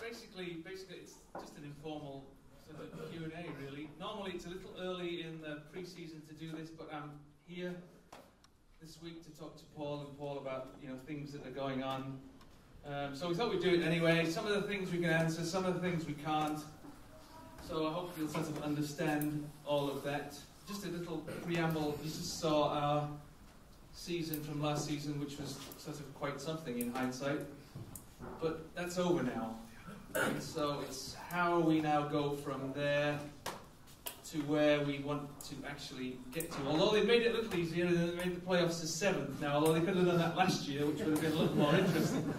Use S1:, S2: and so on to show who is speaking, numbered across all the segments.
S1: basically it's just an informal sort of Q&A really. Normally it's a little early in the pre-season to do this, but I'm here this week to talk to Paul about things that are going on. So we thought we'd do it anyway. Some of the things we can answer, some of the things we can't. So I hope you'll sort of understand all of that. Just a little preamble. You just saw our season from last season, which was sort of quite something in hindsight. But that's over now. And so it's how we now go from there to where we want to actually get to. Although they made it a little easier and they made the playoffs to 7th now, although they could have done that last year, which would have been a little more interesting.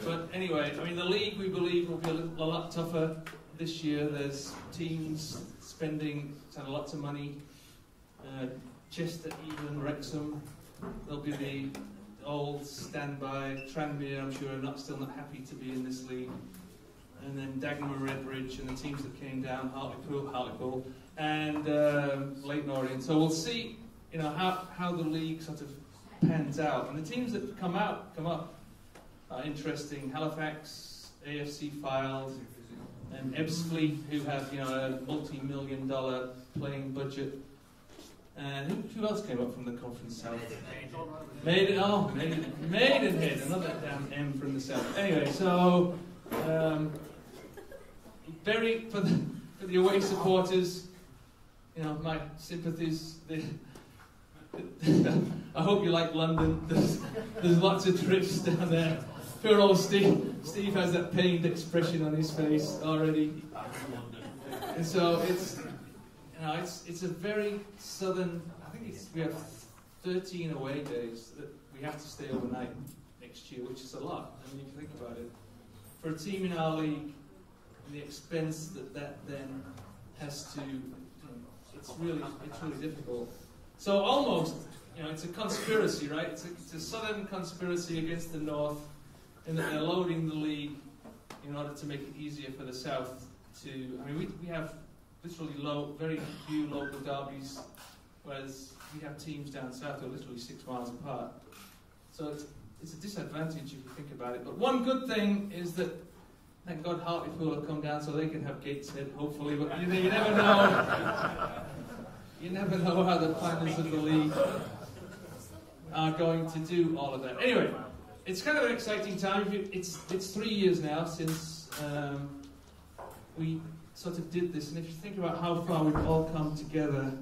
S1: But anyway, I mean, the league, we believe, will be a lot tougher this year. There's teams spending lots of money. Chester, Evelyn, Wrexham. There'll be the old standby. Tranmere, I'm sure, are still not happy to be in this league. And then Dagenham, Redbridge, and the teams that came down, Hartlepool, and Leyton Orient. So we'll see, how the league sort of pans out. And the teams that come up are interesting. Halifax, A.F.C. Fylde, and A.F.C. who have a multi-million-dollar playing budget. And who else came up from the Conference South? Maidenhead, another damn M from the South. Anyway, so for the away supporters, my sympathies. I hope you like London. There's lots of trips down there. Poor old Steve. Steve has that pained expression on his face already. And so it's a very southern. I think we have 13 away days that we have to stay overnight next year, which is a lot. I mean, if you think about it, for a team in our league, and the expense that then has to, it's really difficult. So almost, it's a conspiracy, right? It's a southern conspiracy against the north, in that they're loading the league in order to make it easier for the south to. I mean, we have literally very few local derbies, whereas we have teams down south who are literally 6 miles apart. So it's a disadvantage if you think about it. But one good thing is that, thank God, Hartlepool will come down so they can have Gateshead, hopefully. But you never know. You never know how the planners of the league are going to do all of that. Anyway, it's kind of an exciting time. It's 3 years now since we sort of did this, and if you think about how far we've all come together,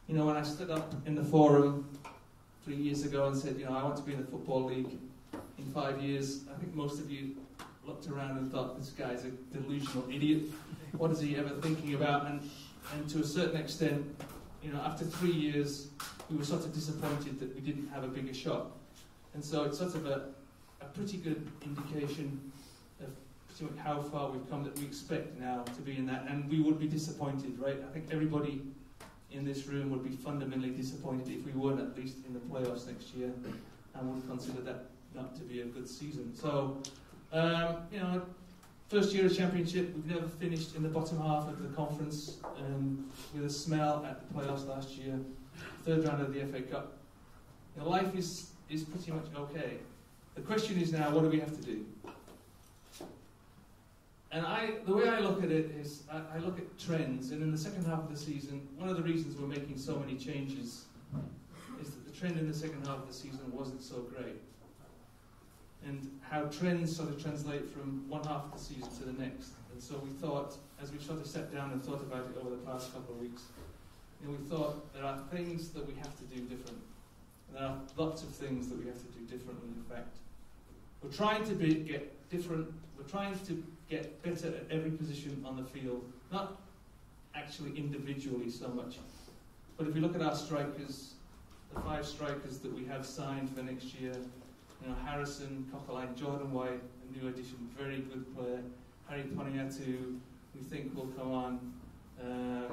S1: when I stood up in the forum 3 years ago and said, I want to be in the Football League in 5 years, I think most of you looked around and thought, this guy's a delusional idiot. What is he ever thinking about? And to a certain extent, after 3 years, we were sort of disappointed that we didn't have a bigger shot. And so it's sort of a pretty good indication of how far we've come, that we expect now to be in that, and we would be disappointed, right? I think everybody in this room would be fundamentally disappointed if we weren't at least in the playoffs next year, and would consider that not to be a good season. So, first year of championship, we've never finished in the bottom half of the conference, with a smell at the playoffs last year, 3rd round of the FA Cup. Life is pretty much okay. The question is now, what do we have to do? And the way I look at it is, I look at trends, and in the second half of the season, one of the reasons we're making so many changes is that the trend in the second half of the season wasn't so great. And how trends sort of translate from one half of the season to the next. And so we thought, as we sort of sat down and thought about it over the past couple of weeks, we thought there are things that we have to do different. And there are lots of things that we have to do differently, in fact. We're trying to get different. We're trying to get better at every position on the field, not actually individually so much. But if we look at our strikers, the 5 strikers that we have signed for next year, Harrison, Coquelin, Jordan White, a new addition, very good player. Harry Poniatu, we think will come on.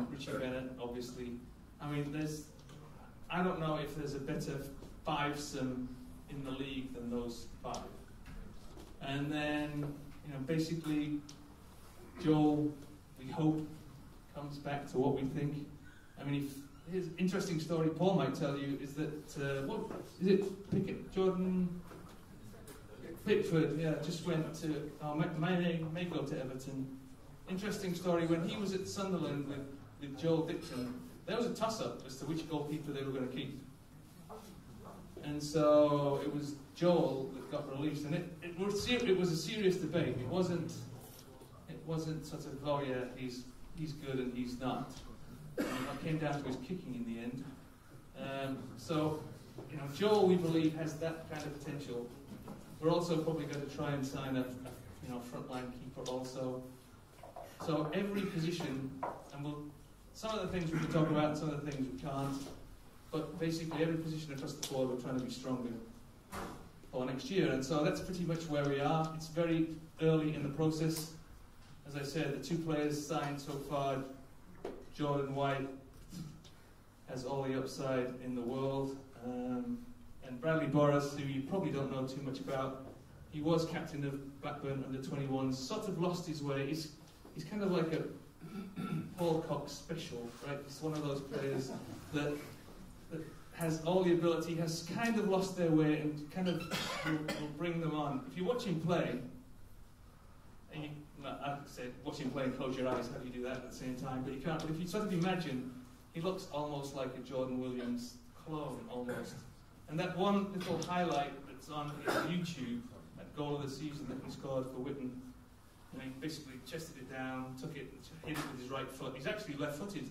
S1: Richie Bennett, obviously. I mean, I don't know if there's a better 5-some in the league than those 5. And then, basically, Joel, we hope, comes back to what we think. I mean, his interesting story Paul might tell you is that, what is it, Pickett, Jordan Pickford, yeah, just went to, may go to Everton. Interesting story, when he was at Sunderland with Joel Dixon, there was a toss-up as to which goalkeeper they were going to keep. And so it was Joel that got released, and it was a serious debate. It wasn't sort of, oh yeah, he's good and he's not. It came down to his kicking in the end. So, you know, Joel, we believe, has that kind of potential. We're also probably going to try and sign a frontline keeper also. So every position, and some of the things we can talk about, and some of the things we can't. But basically, every position across the board, we're trying to be stronger for next year. And so that's pretty much where we are. It's very early in the process. As I said, the 2 players signed so far, Jordan White has all the upside in the world. And Bradley Boris, who you probably don't know too much about, he was captain of Blackburn under-21s, sort of lost his way. He's kind of like a Paul Cox special, right? He's one of those players that has all the ability, has kind of lost their way, and kind of will bring them on. If you watch him play, and I'd say watch him play and close your eyes, how do you do that at the same time? But you can't. But if you sort of imagine, he looks almost like a Jordan Williams clone, almost. And that one little highlight that's on YouTube, that goal of the season that he scored for Witten, and he basically chested it down, took it, hit it with his right foot. He's actually left-footed.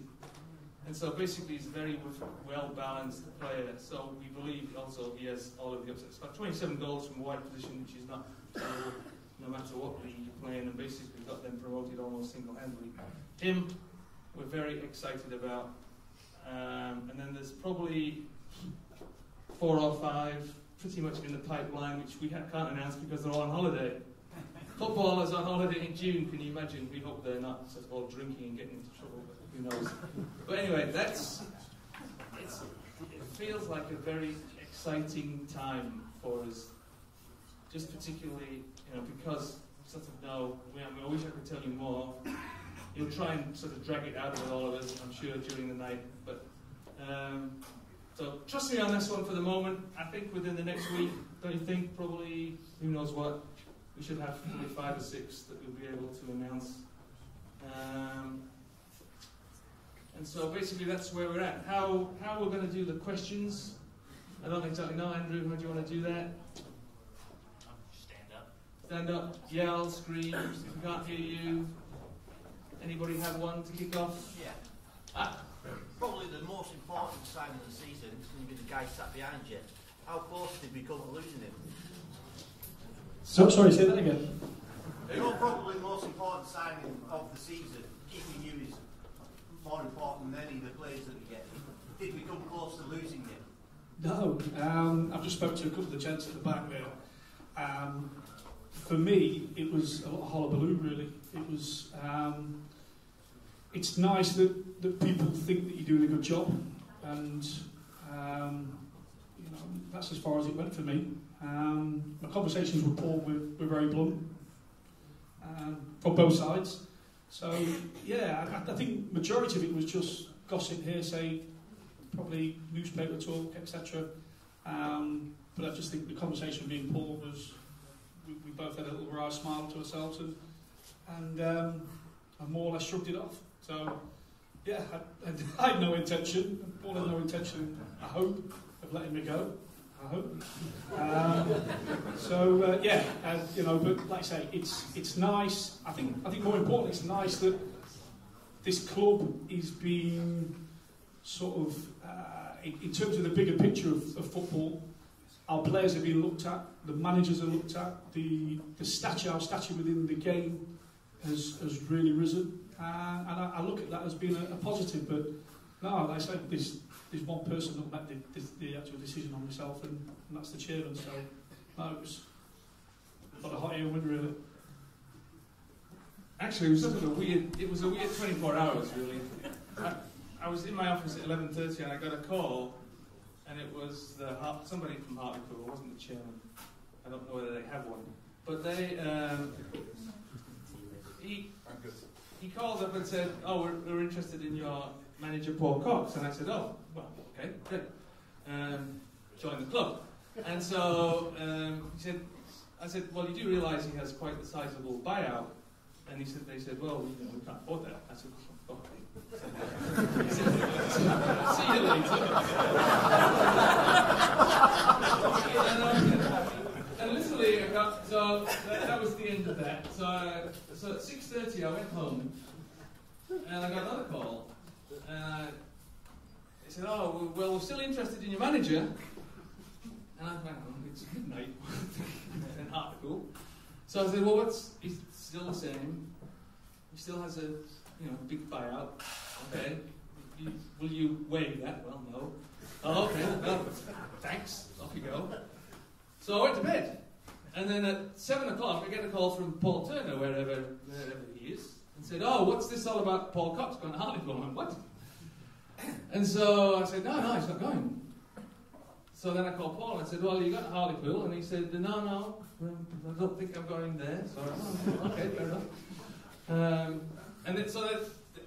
S1: And so basically he's a very well-balanced player. So we believe also he has all of the upsets. He's got 27 goals from a wide position, which is not terrible, no matter what league you're playing, and basically got them promoted almost single-handedly. Him, we're very excited about. And then there's probably 4 or 5 pretty much in the pipeline, which we can't announce because they're all on holiday. Footballers on holiday in June, can you imagine? We hope they're not sort of all drinking and getting into trouble, but who knows. But anyway, it feels like a very exciting time for us, just particularly, because we sort of know, I wish I could tell you more. You'll try and sort of drag it out with all of us, I'm sure, during the night. But so trust me on this one for the moment. I think within the next week, don't you think? Probably, who knows what. We should have probably 5 or 6 that we'll be able to announce. And so basically that's where we're at. How we're going to do the questions, I don't exactly know. Andrew, how do you want to do that?
S2: Stand up.
S1: Stand up, yell, scream, if we can't hear you. Anybody have one to kick off?
S2: Yeah. Probably the most important sign of the season is going to be the guy sat behind you. How close did we come to losing him?
S3: So, sorry, say that again.
S2: Probably the most important signing of the season, keeping you, is more important than any of the players that we get. Did we come close to losing him?
S3: No. I've just spoke to a couple of the gents at the back there. For me, it was a lot of hullabaloo, really. It was. It's nice that people think that you're doing a good job, and that's as far as it went for me. My conversations with Paul were very blunt from both sides. So yeah, I think majority of it was just gossip, hearsay, probably newspaper talk, etc. But I just think the conversation with me and Paul was, we both had a little wry smile to ourselves, and I more or less shrugged it off. So yeah, I had no intention. Paul had no intention, I hope, of letting me go. I hope. But like I say, it's nice. I think more importantly, it's nice that this club is being sort of, in terms of the bigger picture of football, our players are being looked at, the managers are looked at, our stature within the game has really risen, and I look at that as being a positive. But no, like I say, there's one person that made the actual decision on myself, and that's the chairman. So no, it was not a hot air wind, really.
S1: Actually, it was a weird 24 hours, really. I was in my office at 11:30 and I got a call, and it was somebody from Hartlepool. It wasn't the chairman. I don't know whether they have one, but he called up and said, "Oh, we're interested in your manager, Paul Cox." And I said, "Oh, well, okay, great. Join the club." And so he said, I said, well, you do realise he has quite a sizable buyout? And they said, well, we can't afford that. I said, okay. See you later. And literally, so that was the end of that. So at 6:30, I went home, and I got another call. They said, oh, well, we're still interested in your manager. And I went, oh, it's midnight. An article. So I said, well, he's still the same. He still has a big buyout. Okay. Will you waive that? Well, no. Oh, okay. Well, thanks. Off you go. So I went to bed. And then at 7 o'clock, I get a call from Paul Turner, wherever he is, and said, oh, what's this all about Paul Cox going to Hartlepool? I went, what? And so I said, no, he's not going. So then I called Paul and I said, well, you got Hartlepool? And he said, no, I don't think I'm going there. So I said, oh, okay, fair enough. And then, so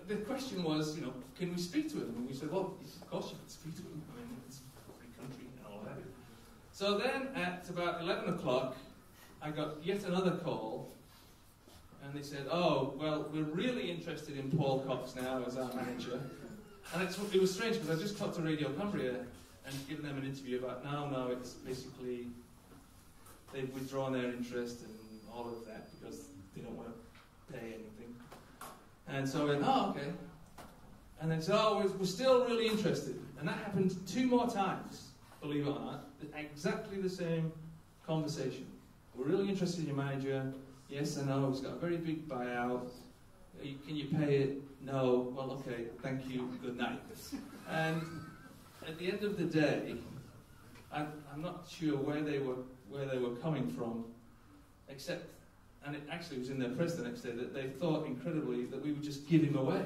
S1: the question was, can we speak to him? And we said, well, of course you can speak to him. I mean, it's a free country and all that. So then at about 11 o'clock, I got yet another call. And they said, oh, well, we're really interested in Paul Cox now as our manager. And it was strange because I just talked to Radio Cumbria and given them an interview about, no, it's basically they've withdrawn their interest and all of that because they don't want to pay anything. And so I went, oh, okay. And then said, oh, we're still really interested. And that happened 2 more times, believe it or not. Exactly the same conversation. We're really interested in your manager. Yes, I know, he's got a very big buyout. Can you pay it? No. Well, okay, thank you, good night. And at the end of the day, I'm not sure where they were coming from, except, and it actually was in their press the next day, that they thought incredibly that we would just give him away.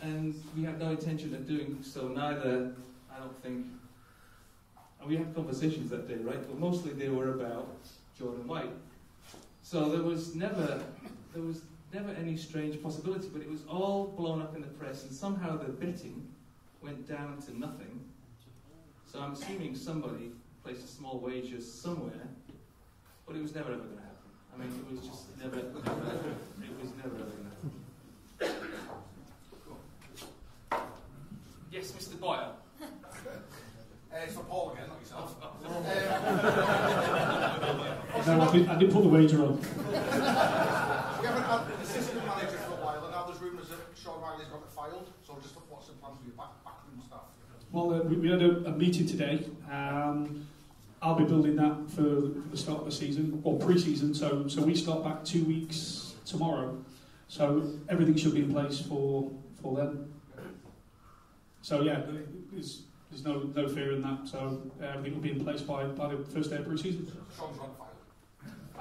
S1: And we had no intention of doing so, neither, I don't think. And we had conversations that day, right? But mostly they were about Jordan White. So there was never any strange possibility, but it was all blown up in the press, and somehow the betting went down to nothing. So I'm assuming somebody placed a small wager somewhere, but it was never ever going to happen. I mean, it was just never ever going to happen. Yes, Mr. Boyle.
S4: It's for Paul again, not yourself.
S3: No, I didn't put the wager on.
S4: We haven't had an assistant manager for a while, and now there's rumours that Sean Riley's got it filed. So just what's the plans for your backroom staff?
S3: Well, we had a meeting today. I'll be building that for the start of the season, or pre-season. So we start back 2 weeks tomorrow. So everything should be in place for them. So yeah, there's no fear in that. So everything will be in place by the first day of pre-season.
S4: Sean's not filed.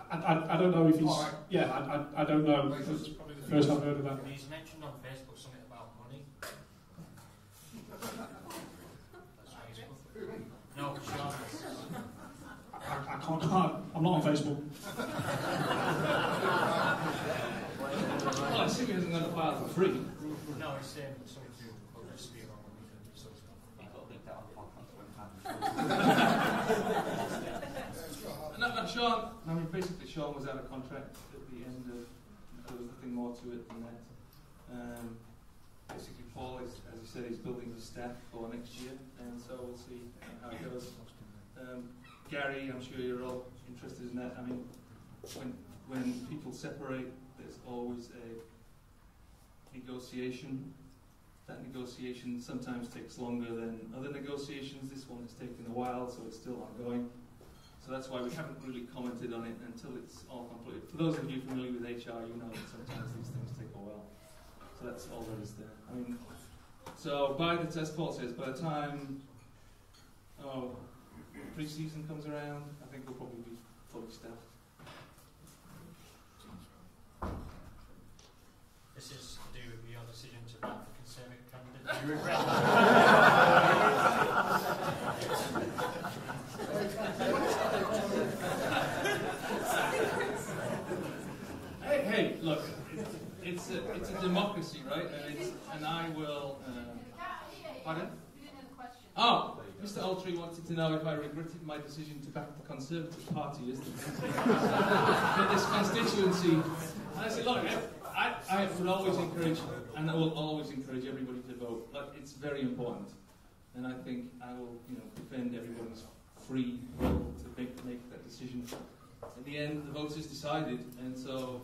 S3: I don't know if he's...
S4: Right.
S3: Yeah, I don't know. That's probably the first I've heard of that.
S5: He's mentioned on Facebook something about money. No, Sean.
S3: I can't. I'm not on Facebook.
S1: Well, I assume he hasn't got a file for free.
S5: No, he's saying something to progress be on what we can do.
S1: No, Sean, I mean, basically Sean was out of contract at the end of, there was nothing more to it than that. Basically Paul, as he said, he's building his staff for next year, and so we'll see how it goes. Gary, I'm sure you're all interested in that. I mean, when people separate, there's always a negotiation. That negotiation sometimes takes longer than other negotiations. This one has taken a while, so it's still ongoing. So that's why we haven't really commented on it until it's all completed. For those of you familiar with HR, you know that sometimes these things take a while. So that's all that is there. I mean, so as Paul says, by the time pre-season comes around, I think we'll probably be fully staffed.
S5: This is to do with your decision to vote for Conservative candidate. Do you regret that?
S1: Hey, look, it's a democracy, right? And I will. Pardon?
S6: You didn't have a question.
S1: Oh, Mr. Altry wanted to know if I regretted my decision to back the Conservative Party as in this constituency. And I said, look, I would always encourage, and I will always encourage everybody to vote. Like, it's very important. And I think I will, defend everybody's free will to make that decision. In the end, the voters decided, and so,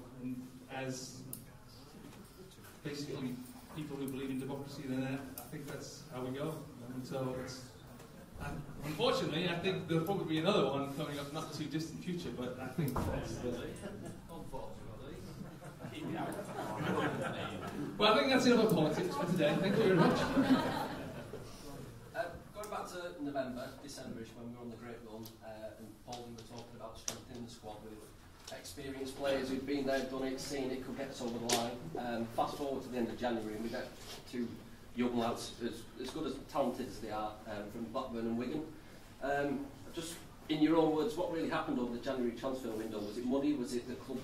S1: as basically people who believe in democracy, then I think that's how we go. And so, unfortunately, I think there'll probably be another one coming up not too distant future, but I think that's well, I think that's enough of politics for today. Thank you very much.
S6: Going back to November, December-ish, when we were on the great run, and Paul, we were talking about strengthening the squad with experienced players who've been there, done it, seen it, could get us over the line. Fast forward to the end of January, and we get two young lads, as good as talented as they are, from Blackburn and Wigan. Just in your own words, what really happened over the January transfer window? Was it money? Was it the club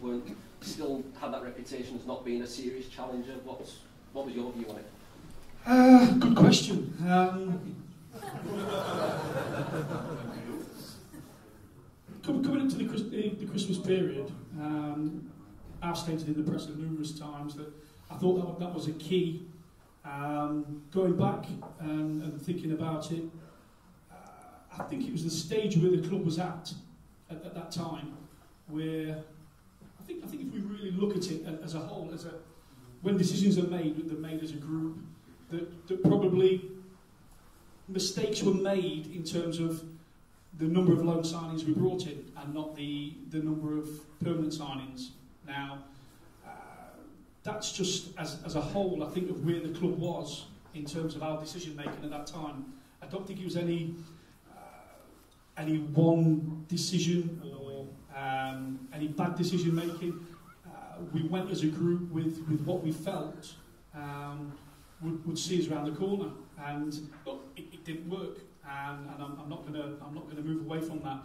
S6: still had that reputation as not being a serious challenger? What was your view on it?
S3: Good question. Coming into the Christmas period, I've stated in the press numerous times that I thought that was a key. Going back and thinking about it, I think it was the stage where the club was at that time, where I think if we really look at it as a whole, when decisions are made, they're made as a group, that probably mistakes were made in terms of the number of loan signings we brought in and not the number of permanent signings. Now, that's just as a whole, I think, of where the club was in terms of our decision making at that time. I don't think it was any one decision or any bad decision making. We went as a group with what we felt would see us around the corner, and look, it didn't work, and I'm not going to move away from that.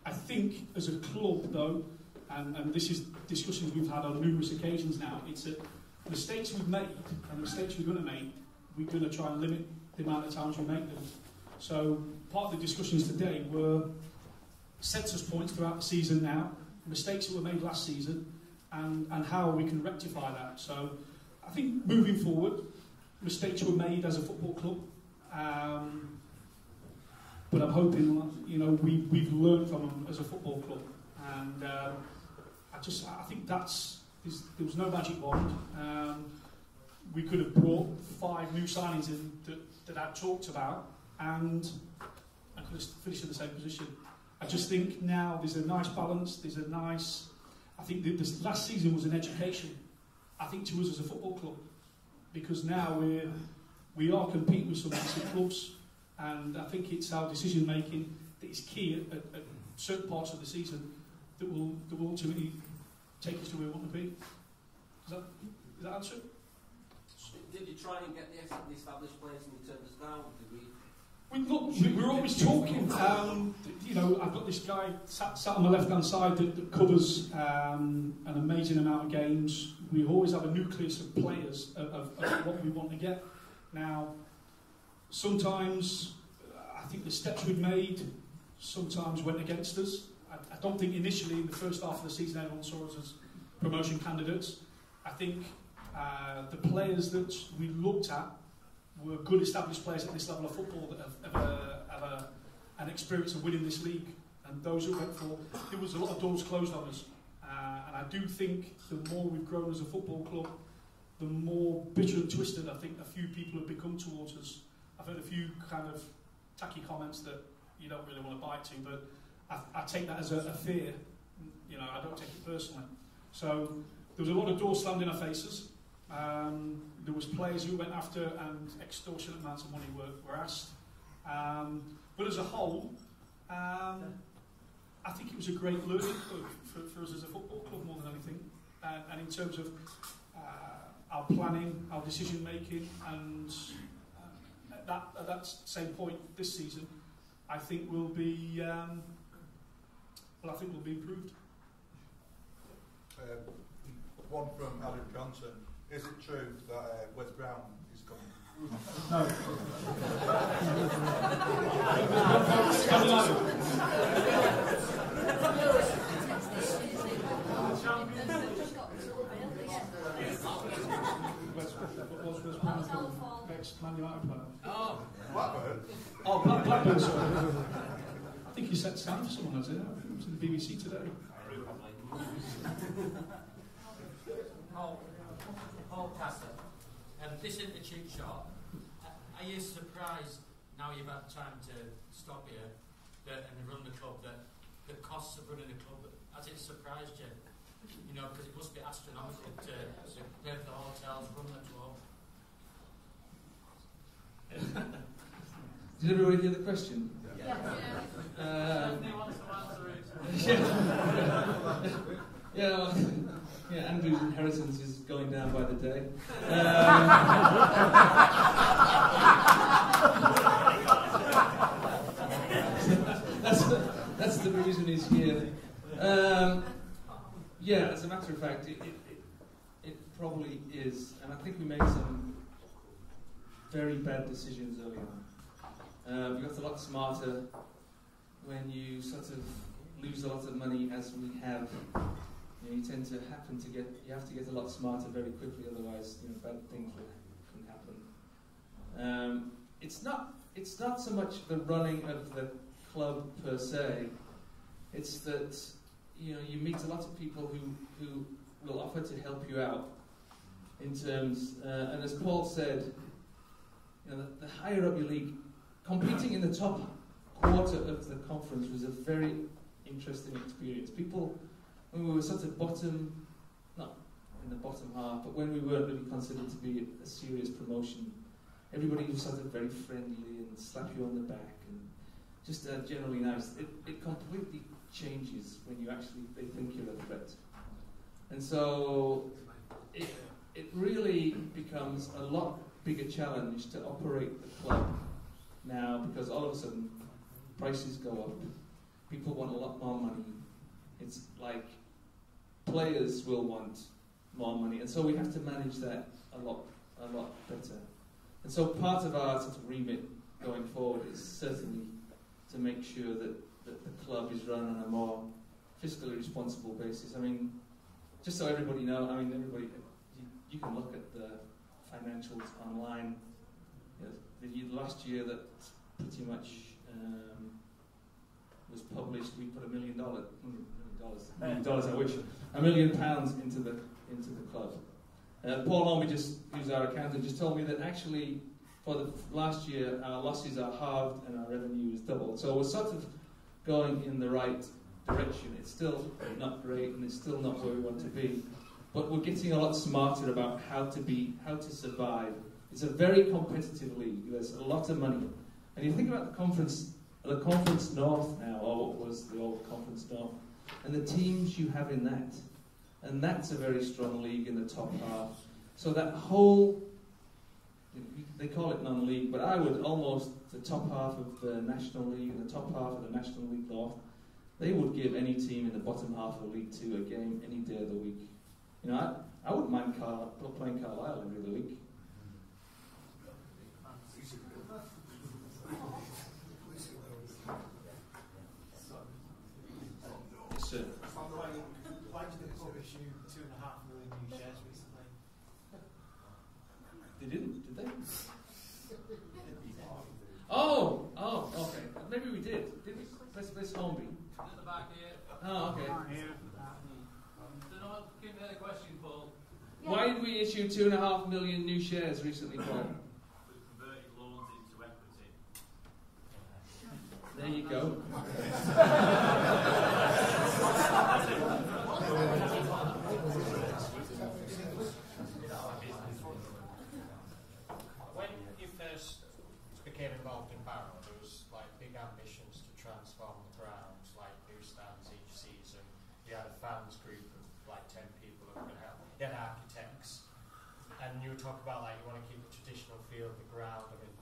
S3: I think as a club, though, and this is discussions we've had on numerous occasions now, it's that mistakes we've made and the mistakes we're going to make, we're going to try and limit the amount of times we make them. So part of the discussions today were census points throughout the season now, mistakes that were made last season, and how we can rectify that. So I think moving forward, mistakes were made as a football club, but I'm hoping we've learned from them as a football club, and I think there was no magic wand. We could have brought 5 new signings in that I talked about, and I could have finished in the same position. I just think now there's a nice balance. I think this last season was an education, I think, to us as a football club, because now we are competing with some massive clubs, and I think it's our decision making that is key at certain parts of the season that will ultimately take us to where we want to be. Does that answer it?
S6: Did you try and get the established players and turn us down?
S3: We're always talking. I've got this guy sat on my left-hand side that covers an amazing amount of games. We always have a nucleus of players of what we want to get. Now, sometimes I think the steps we've made sometimes went against us. I don't think initially in the first half of the season everyone saw us as promotion candidates. I think the players that we looked at were good established players at this level of football that have an experience of winning this league, and those who went for, there was a lot of doors closed on us, and I do think the more we've grown as a football club, the more bitter and twisted I think a few people have become towards us. I've heard a few kind of tacky comments that you don't really want to bite to, but I take that as a fear. I don't take it personally. So there was a lot of doors slammed in our faces. There was players who went after, and extortionate amounts of money were asked. But as a whole, I think it was a great learning curve for us as a football club more than anything. And in terms of our planning, our decision making, and at that same point this season, I think we'll be improved.
S4: One from Adam Johnson. Is it true that Wes Brown is coming?
S3: No. Man United player.
S5: Oh,
S4: Blackburn?
S3: Oh, Blackburn, sorry. I think he set stand for someone, has it? I think it was in the BBC today.
S5: Paul Casson, this isn't a cheap shot. Are you surprised, now you've had time to stop here and run the club, that the costs of running the club, has it surprised you? You know, because it must be astronomical to pay for the hotels, run the club.
S1: Did everybody hear the question?
S5: Yeah.
S1: Yeah, Andrew's inheritance is going down by the day. That's the reason he's here. Yeah, as a matter of fact, it probably is, and I think we made some very bad decisions early on. We got a lot smarter when you sort of lose a lot of money, as we have. You tend to you have to get a lot smarter very quickly, otherwise, bad things can happen. It's not so much the running of the club per se. It's that you meet a lot of people who will offer to help you out in terms, and as Paul said, the higher up your league, competing in the top quarter of the conference was a very interesting experience. People, when we were sort of bottom, not in the bottom half, but when we weren't really considered to be a serious promotion, everybody was sort of very friendly and slap you on the back and just generally nice. It completely changes when they think you're a threat. And so it really becomes a lot bigger challenge to operate the club now, because all of a sudden prices go up, people want a lot more money. It's like players will want more money, and so we have to manage that a lot better. And so part of our sort of remit going forward is certainly to make sure that the club is run on a more fiscally responsible basis. I mean, just so everybody knows, you can look at the financials online. The last year that pretty much was published, we put $1 million, I wish, £1 million into the club. Paul Holme, who's our accountant, just told me that actually for the last year our losses are halved and our revenue is doubled. So we're sort of going in the right direction. It's still not great and it's still not where we want to be, but we're getting a lot smarter about how to survive. It's a very competitive league. There's a lot of money, and you think about the Conference North now, or what was the old Conference North, and the teams you have in that, and that's a very strong league in the top half. So that whole, they call it non-league, but I would almost, the top half of the National League and the top half of the National League North, they would give any team in the bottom half of League Two a game any day of the week. I wouldn't mind playing Carlisle every other week. Yes, sir.
S7: Why did the club issue 2.5 million new shares recently?
S1: They didn't, did they? Oh, okay. Maybe we did. Did we? Let's Holmby.
S8: At the back here.
S1: Oh, okay.
S8: So no, give me the question, Paul.
S1: Yeah. Why did we issue 2.5 million new shares recently, Paul?
S8: We converted loans into equity.
S1: There you go.
S5: When you first became involved in Barrow, there was big ambitions to transform the grounds, new stands each season. You had a fans group of 10 people who were going to help. You had architects, and you were talking about you want to keep the traditional feel of the ground. I mean,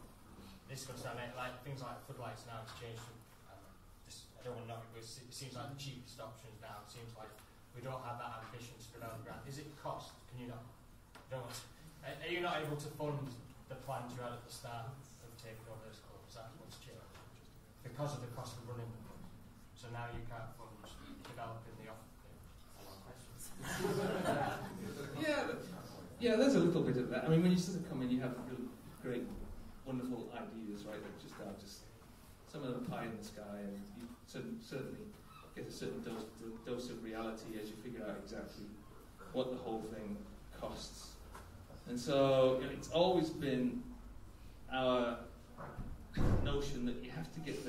S5: this goes down things like floodlights now has changed. I don't want to know, it seems like the cheapest options now. It seems like we don't have that ambition to go down the ground. Is it cost? Can you not? Are you not able to fund the plans you had at the start of taking over this club, is that what's changed? Because of the cost of running the club. So now you can't fund developing the off.
S1: Yeah, there's a little bit of that. I mean, when you sort of come in, you have really great, wonderful ideas, right? That just are just some of them pie in the sky, and you certainly get a certain dose of reality as you figure out exactly what the whole thing costs. And so, you know, it's always been our notion that you have to get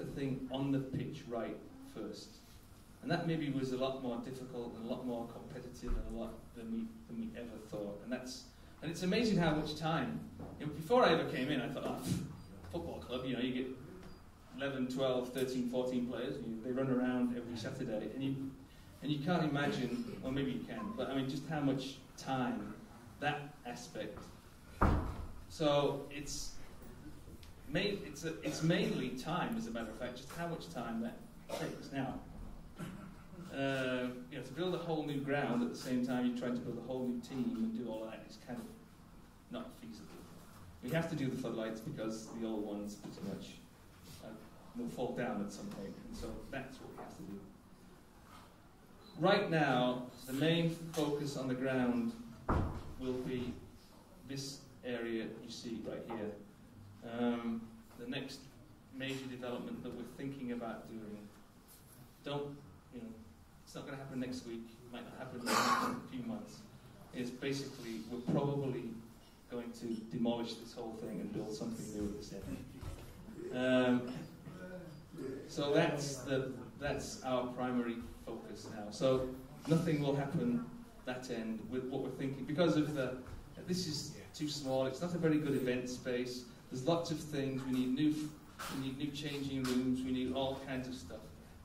S1: the thing on the pitch right first. And that maybe was a lot more difficult and a lot more competitive and a lot than we ever thought. And it's amazing how much time. You know, before I ever came in, I thought, football club, you know, you get 11, 12, 13, 14 players. They run around every Saturday, and you can't imagine, or maybe you can, but I mean, just how much time that aspect. So it's mainly time, as a matter of fact, just how much time that takes now. You know, to build a whole new ground at the same time you're trying to build a whole new team and do all of that is kind of not feasible. We have to do the floodlights because the old ones pretty much will fall down at some point, and so that's what we have to do. Right now, the main focus on the ground will be this area you see right here. The next major development that we're thinking about doing, it's not going to happen next week, it might not happen in the next few months, is basically we're probably going to demolish this whole thing and build something new at this end. So that's our primary focus now. So nothing will happen that end with what we're thinking, because of this is too small, it's not a very good event space, there's lots of things, we need new changing rooms, we need all kinds of stuff.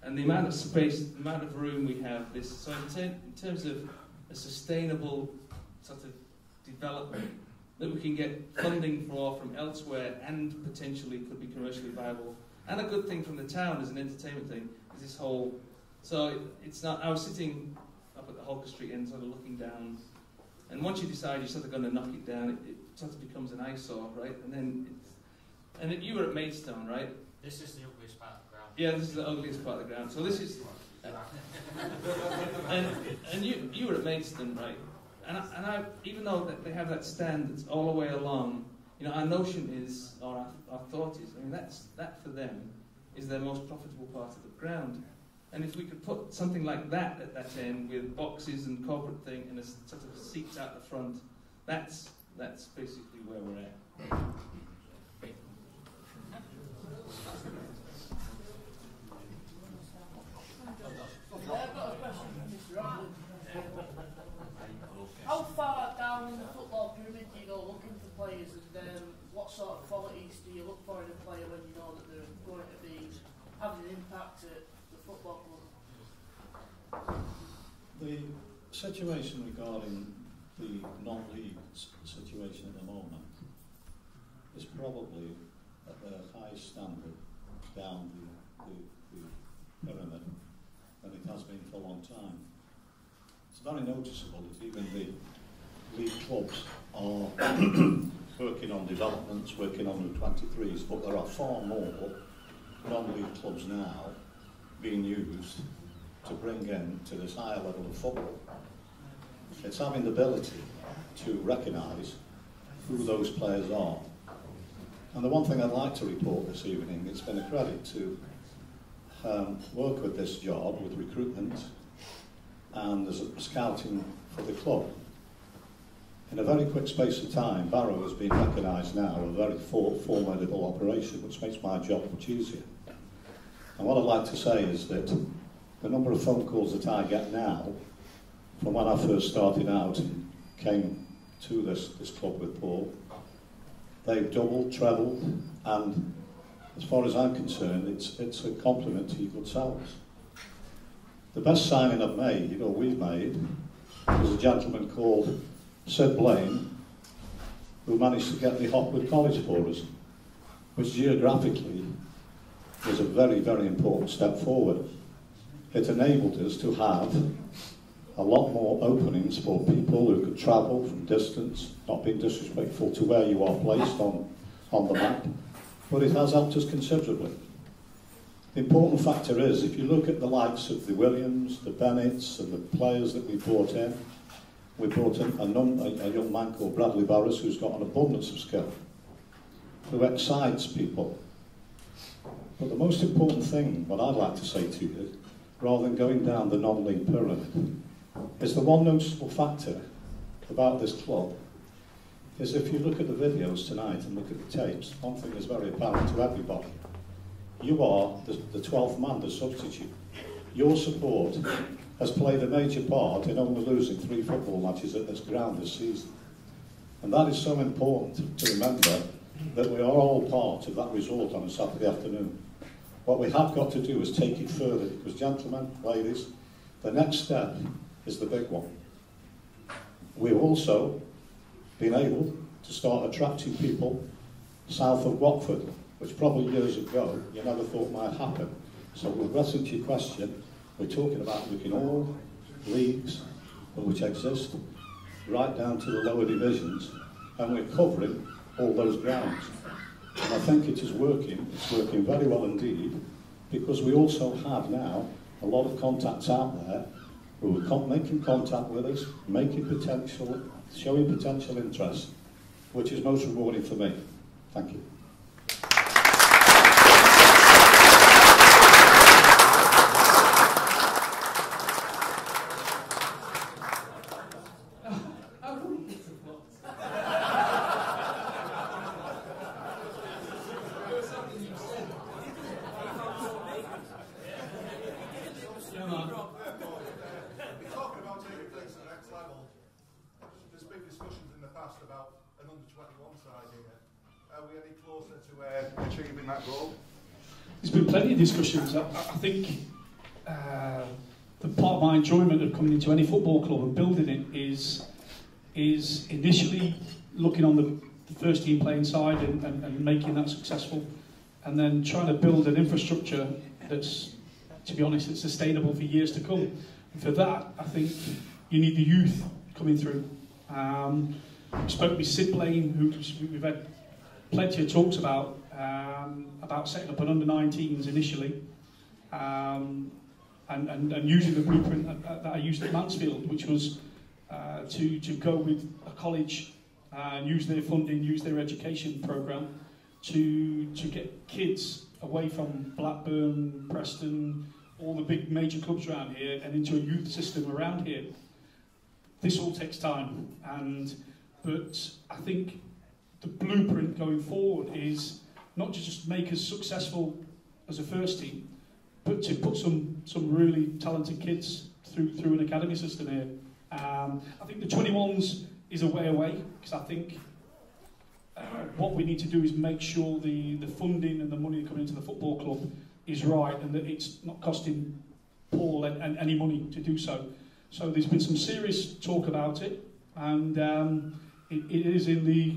S1: And the amount of space, the amount of room we have, so in terms of a sustainable sort of development that we can get funding for from elsewhere and potentially could be commercially viable, and a good thing from the town as an entertainment thing, is this whole, so it's not, I was sitting up at the Holker Street end sort of looking down, and once you decide you're sort of going to knock it down, it sort of becomes an eyesore, right? And then, you were at Maidstone, right?
S5: This is the ugliest part of the ground.
S1: Yeah, this is the ugliest part of the ground. So this is, and you were at Maidstone, right? And I, even though that they have that stand that's all the way along, you know, our notion is, or our thought is, I mean, that for them is their most profitable part of the ground. And if we could put something like that at that end with boxes and corporate thing and a sort of seats out the front, that's basically where we're at.
S9: I've got a question for Mr. Ogden. How far down in the football pyramid do you go looking for players, and what sort of qualities do you look for in a player when you know that they're going to be having an impact at the football club?
S10: The situation regarding the non-league situation at the moment is probably at the highest standard down the pyramid than it has been for a long time. It's very noticeable that even the league clubs are working on developments, working on the 23s, but there are far more non-league clubs now being used to bring in to this higher level of football. It's having the ability to recognise who those players are. And the one thing I'd like to report this evening, it's been a credit to work with this job, with recruitment, and as a scouting for the club. In a very quick space of time, Barrow has been recognised now a very formidable operation, which makes my job much easier. And what I'd like to say is that the number of phone calls that I get now, from when I first started out and came to this club with Paul, they've doubled, trebled, and as far as I'm concerned, it's a compliment to your good selves. The best signing I've made, we've made, was a gentleman called Sid Blaine, who managed to get the Hopwood College for us, which geographically was a very, very important step forward. It enabled us to have a lot more openings for people who could travel from distance, not being disrespectful to where you are placed on the map, but it has helped us considerably. The important factor is, if you look at the likes of the Williams, the Bennetts, and the players that we brought in a young man called Bradley Barrow who's got an abundance of skill, who excites people. But the most important thing, what I'd like to say to you, rather than going down the non-league pyramid, is the one noticeable factor about this club is if you look at the videos tonight and look at the tapes, one thing is very apparent to everybody. You are the 12th man, the substitute. Your support has played a major part in only losing 3 football matches at this ground this season. And that is so important to remember that we are all part of that result on a Saturday afternoon. What we have got to do is take it further, because gentlemen, ladies, the next step is the big one. We've also been able to start attracting people south of Watford, which probably years ago you never thought might happen. So with reference to your question, we're talking about looking all leagues which exist, right down to the lower divisions, and we're covering all those grounds. And I think it is working, it's working very well indeed, because we also have now a lot of contacts out there who are making contact with us, showing potential interest, which is most rewarding for me. Thank you.
S3: There's been plenty of discussions. I think the part of my enjoyment of coming into any football club and building it is initially looking on the first team playing side and making that successful, and then trying to build an infrastructure that's, to be honest, that's sustainable for years to come. And for that, I think you need the youth coming through. I spoke with Sid Blaine, who we've had plenty of talks about setting up an under-19s initially, and using the blueprint that I used at Mansfield, which was to go with a college and use their funding, use their education programme to get kids away from Blackburn, Preston, all the big major clubs around here, and into a youth system around here. This all takes time, but I think the blueprint going forward is not to just make us successful as a first team, but to put some really talented kids through an academy system here. I think the 21s is a way away, because I think what we need to do is make sure the funding and the money coming into the football club is right, and that it's not costing Paul any money to do so. So there's been some serious talk about it, and it is in the,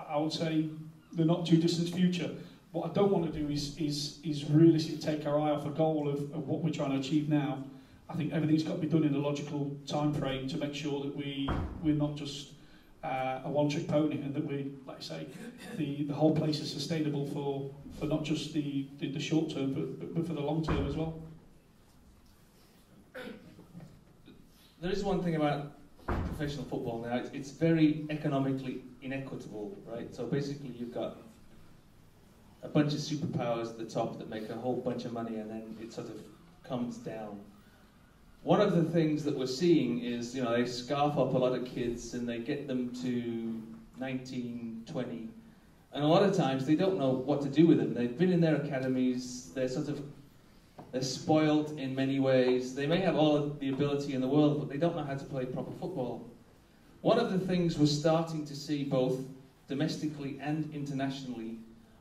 S3: I would say, the not too distant future. What I don't want to do is realistically take our eye off a goal of what we're trying to achieve now. I think everything's got to be done in a logical time frame to make sure that we're not just a one-trick pony, and that we, like I say, the whole place is sustainable for not just the short term, but for the long term as well.
S1: There is one thing about professional football now, it's very economically inequitable, right? So basically you've got a bunch of superpowers at the top that make a whole bunch of money, and then it sort of comes down. One of the things that we're seeing is, they scarf up a lot of kids and they get them to 19, 20, and a lot of times they don't know what to do with them. They've been in their academies, they're spoiled in many ways. They may have all of the ability in the world, but they don't know how to play proper football. One of the things we're starting to see both domestically and internationally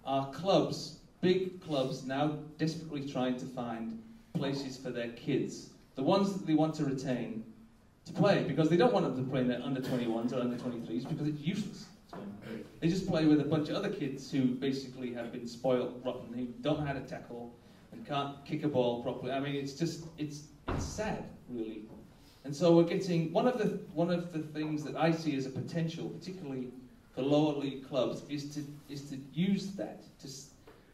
S1: are clubs, big clubs, now desperately trying to find places for their kids, the ones that they want to retain, to play, because they don't want them to play in their under-21s or under-23s, because it's useless. They just play with a bunch of other kids who basically have been spoiled rotten, who don't know how to tackle and can't kick a ball properly. I mean, it's sad, really. And so we're getting one of the things that I see as a potential, particularly for lower league clubs, is to use that.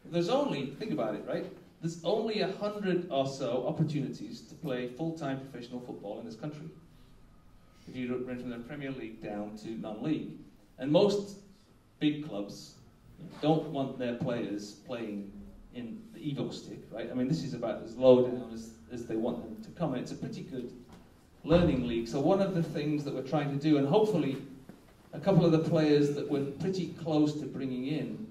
S1: There's only, think about it, right? There's only 100 or so opportunities to play full-time professional football in this country. If you run from the Premier League down to non-league. And most big clubs don't want their players playing in the Evo stick, right? I mean, this is about as low down as they want them to come. And it's a pretty good learning league. So one of the things that we're trying to do, and hopefully a couple of the players that we're pretty close to bringing in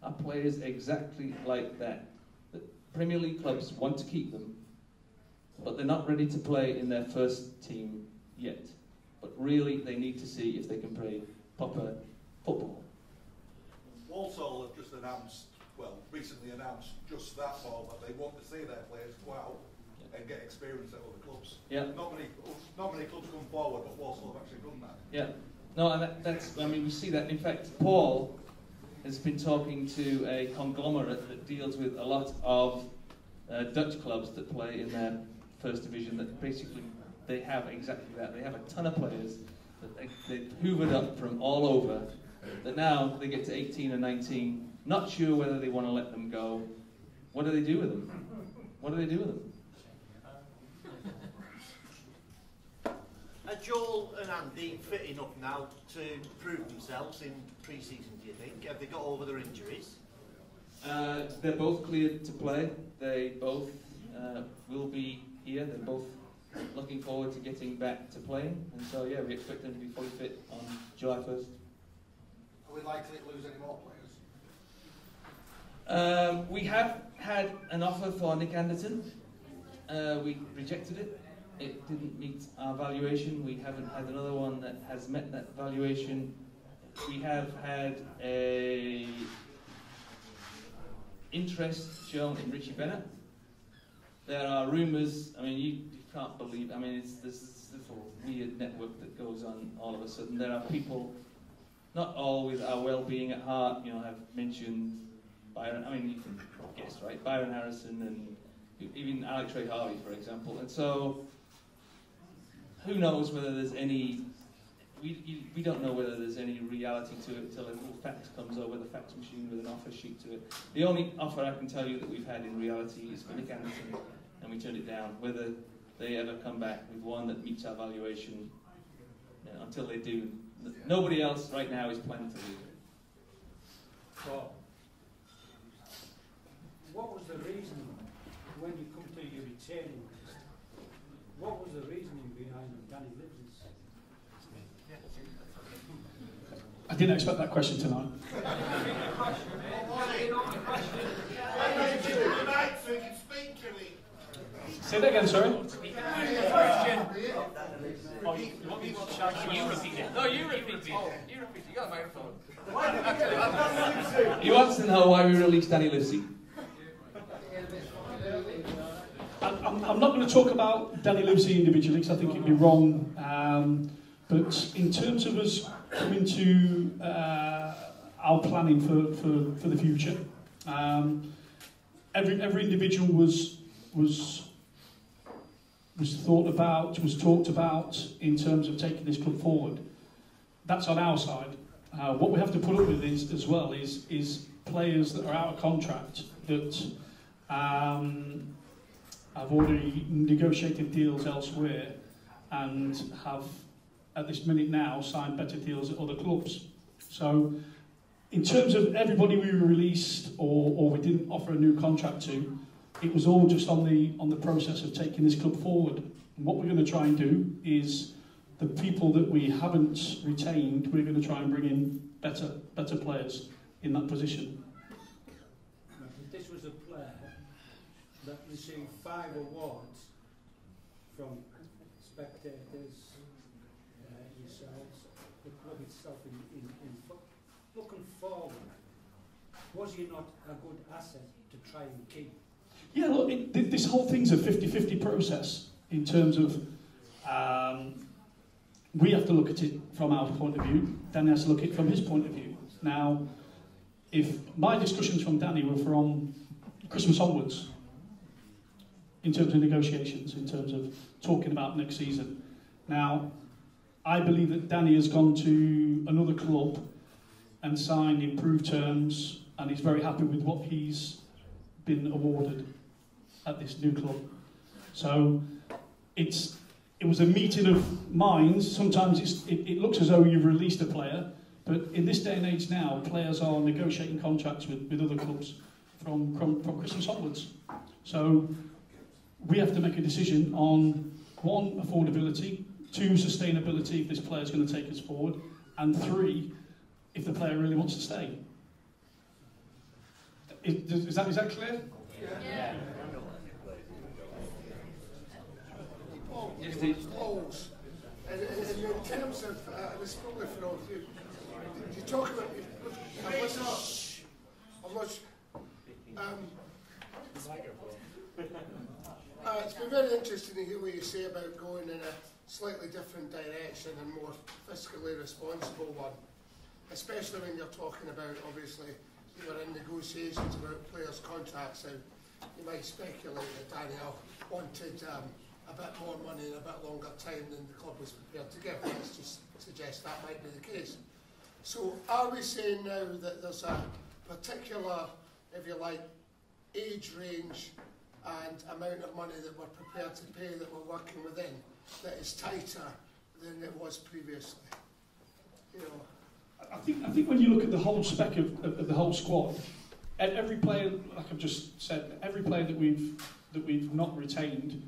S1: are players exactly like that. The Premier League clubs want to keep them, but they're not ready to play in their first team yet. But really, they need to see if they can play proper football.
S4: Walsall have just announced, well, recently announced just that, Paul, that they want to see their players go out and get experience at other clubs.
S1: Yeah.
S4: Not many clubs come forward, but Walsall have actually done that.
S1: Yeah. No, and that's, I mean, we see that. In fact, Paul has been talking to a conglomerate that deals with a lot of Dutch clubs that play in their first division, that basically they have exactly that. They have a ton of players that they've hoovered up from all over, that now they get to 18 or 19, not sure whether they want to let them go. What do they do with them? What do they do with them?
S2: Are Joel and Andy fit enough now to prove themselves in pre-season, do you think? Have they got over their injuries?
S1: They're both cleared to play. They both will be here. They're both looking forward to getting back to playing. And so, yeah, we expect them to be fully fit on July 1st.
S4: Are we likely to lose any more players?
S1: We have had an offer for Nick Anderton. We rejected it. It didn't meet our valuation. We haven't had another one that has met that valuation. We have had a interest shown in Richie Bennett. There are rumours, I mean, you can't believe, I mean, it's this little weird network that goes on all of a sudden. There are people, not all with our well-being at heart, have mentioned Byron, I mean, you can guess, right? Byron Harrison and even Alex Ray Harvey, for example. And so, who knows whether there's any, we don't know whether there's any reality to it until a little fax comes over the fax machine with an offer sheet to it. The only offer I can tell you that we've had in reality is for Nick Anderson, and we turned it down. Whether they ever come back with one that meets our valuation, until they do, nobody else right now is planning to leave.
S11: Well, what was the reason when you come to your retaining list? What was the reasoning behind Danny Livesey's?
S3: I didn't expect that question tonight. Say that again, sorry.
S8: Oh, you want me to shout? You repeat it. No, you repeat it. You repeat it. You got a microphone.
S1: He wants to know why we released Danny Livesey.
S3: I'm not going to talk about Danny Livesey individually because I think it'd be wrong. But in terms of us coming to our planning for the future, every individual was thought about, was talked about in terms of taking this club forward. That's on our side. What we have to put up with as well is players that are out of contract that have already negotiated deals elsewhere and have, at this minute now, signed better deals at other clubs. So, in terms of everybody we released or we didn't offer a new contract to, it was all just on the process of taking this club forward. And what we're going to try and do is the people that we haven't retained, we're going to try and bring in better players in that position.
S11: This was a player that received 5 awards from spectators, yourselves, the club itself in looking forward. Was he not a good asset to try and keep?
S3: Yeah, look, this whole thing's a 50-50 process in terms of we have to look at it from our point of view, Danny has to look at it from his point of view. Now, if my discussions from Danny were from Christmas onwards, in terms of negotiations, in terms of talking about next season, Now, I believe that Danny has gone to another club and signed improved terms, and he's very happy with what he's been awarded at this new club. So it was a meeting of minds. Sometimes it looks as though you've released a player, but in this day and age now, players are negotiating contracts with other clubs from Christmas onwards. So we have to make a decision on, 1, affordability, 2, sustainability, if this player is going to take us forward, and 3, if the player really wants to stay. Is that clear?
S9: Yeah.
S12: Polls. And in terms of, and it's probably for all of you, you talk about, it's been very interesting to hear what you say about going in a slightly different direction and more fiscally responsible one, especially when you're talking about, obviously, you were in negotiations about players' contracts, so you might speculate that Daniel wanted a bit more money and a bit longer time than the club was prepared to give. Let's just suggest that might be the case. So are we saying now that there's a particular, if you like, age range and amount of money that we're prepared to pay, that we're working within, that is tighter than it was previously? You know,
S3: I think when you look at the whole spec of the whole squad, every player, like I've just said, every player that we've not retained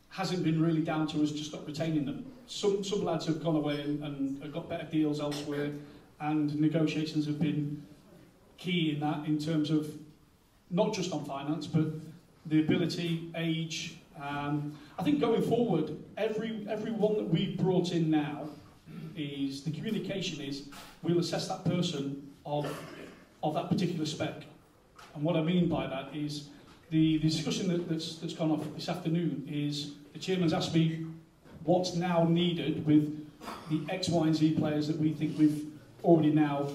S3: hasn't been really down to us just not retaining them. Some lads have gone away and have got better deals elsewhere, and negotiations have been key in that, in terms of not just on finance, but the ability, age. I think going forward, everyone that we've brought in now, is the communication is we'll assess that person of that particular spec. And what I mean by that is the discussion that's gone off this afternoon is the chairman's asked me what's now needed with the X, Y and Z players that we think we've already now,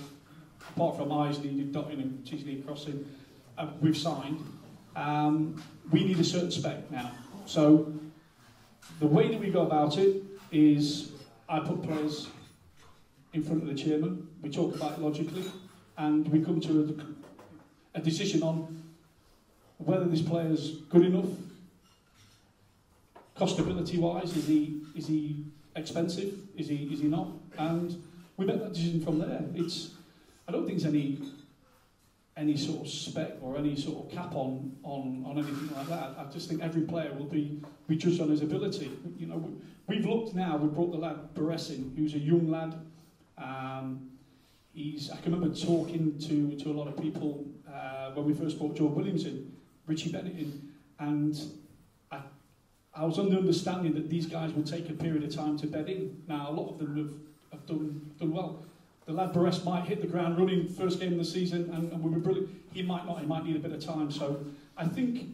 S3: apart from I's needed, dotting and T's needed crossing, we've signed. We need a certain spec now. So the way that we go about it is I put players in front of the chairman, we talk about it logically, and we come to a decision on whether this player is good enough, costability wise, is he expensive, is he not, and we make that decision from there. I don't think there's any sort of spec or any sort of cap on anything like that. I just think every player will be judged on his ability. You know, we've looked now. We brought the lad Barrow in, who's a young lad. I can remember talking to a lot of people when we first brought Joe Williams in, Richie Bennett in, and I was under understanding that these guys will take a period of time to bed in. Now, a lot of them have done well. The lad Barrow might hit the ground running first game of the season and will be brilliant. He might not, he might need a bit of time. So I think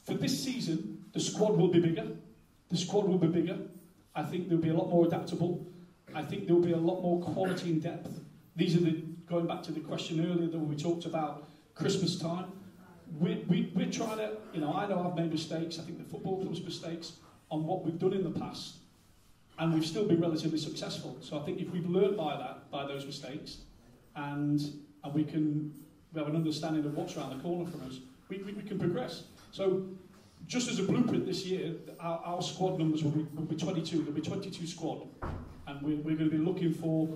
S3: for this season, the squad will be bigger. The squad will be bigger. I think they'll be a lot more adaptable. I think there'll be a lot more quality and depth. These are going back to the question earlier that we talked about Christmas time. We're trying to, I know I've made mistakes. I think the football club's mistakes on what we've done in the past. And we've still been relatively successful. So I think if we've learned by those mistakes, and we have an understanding of what's around the corner from us, we can progress. So just as a blueprint this year, our squad numbers will be 22. There'll be 22 squad, and we're going to be looking for,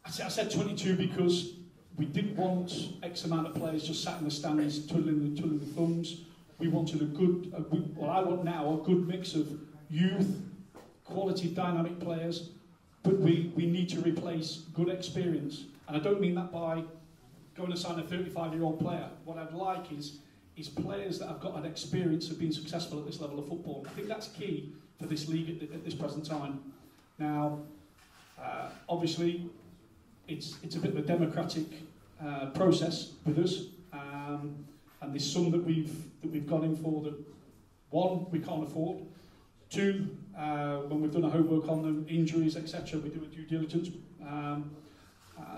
S3: I said 22 because we didn't want X amount of players just sat in the stands twiddling the thumbs. We wanted I want now a good mix of youth, quality, dynamic players, but we need to replace good experience. And I don't mean that by going to sign a 35-year-old player. What I'd like is players that have got an experience of being successful at this level of football. I think that's key for this league at this present time. Now, obviously, it's a bit of a democratic process with us, and there's some that we've gone in for that, one, we can't afford. Two, when we've done a homework on them, injuries, etc., we do a due diligence.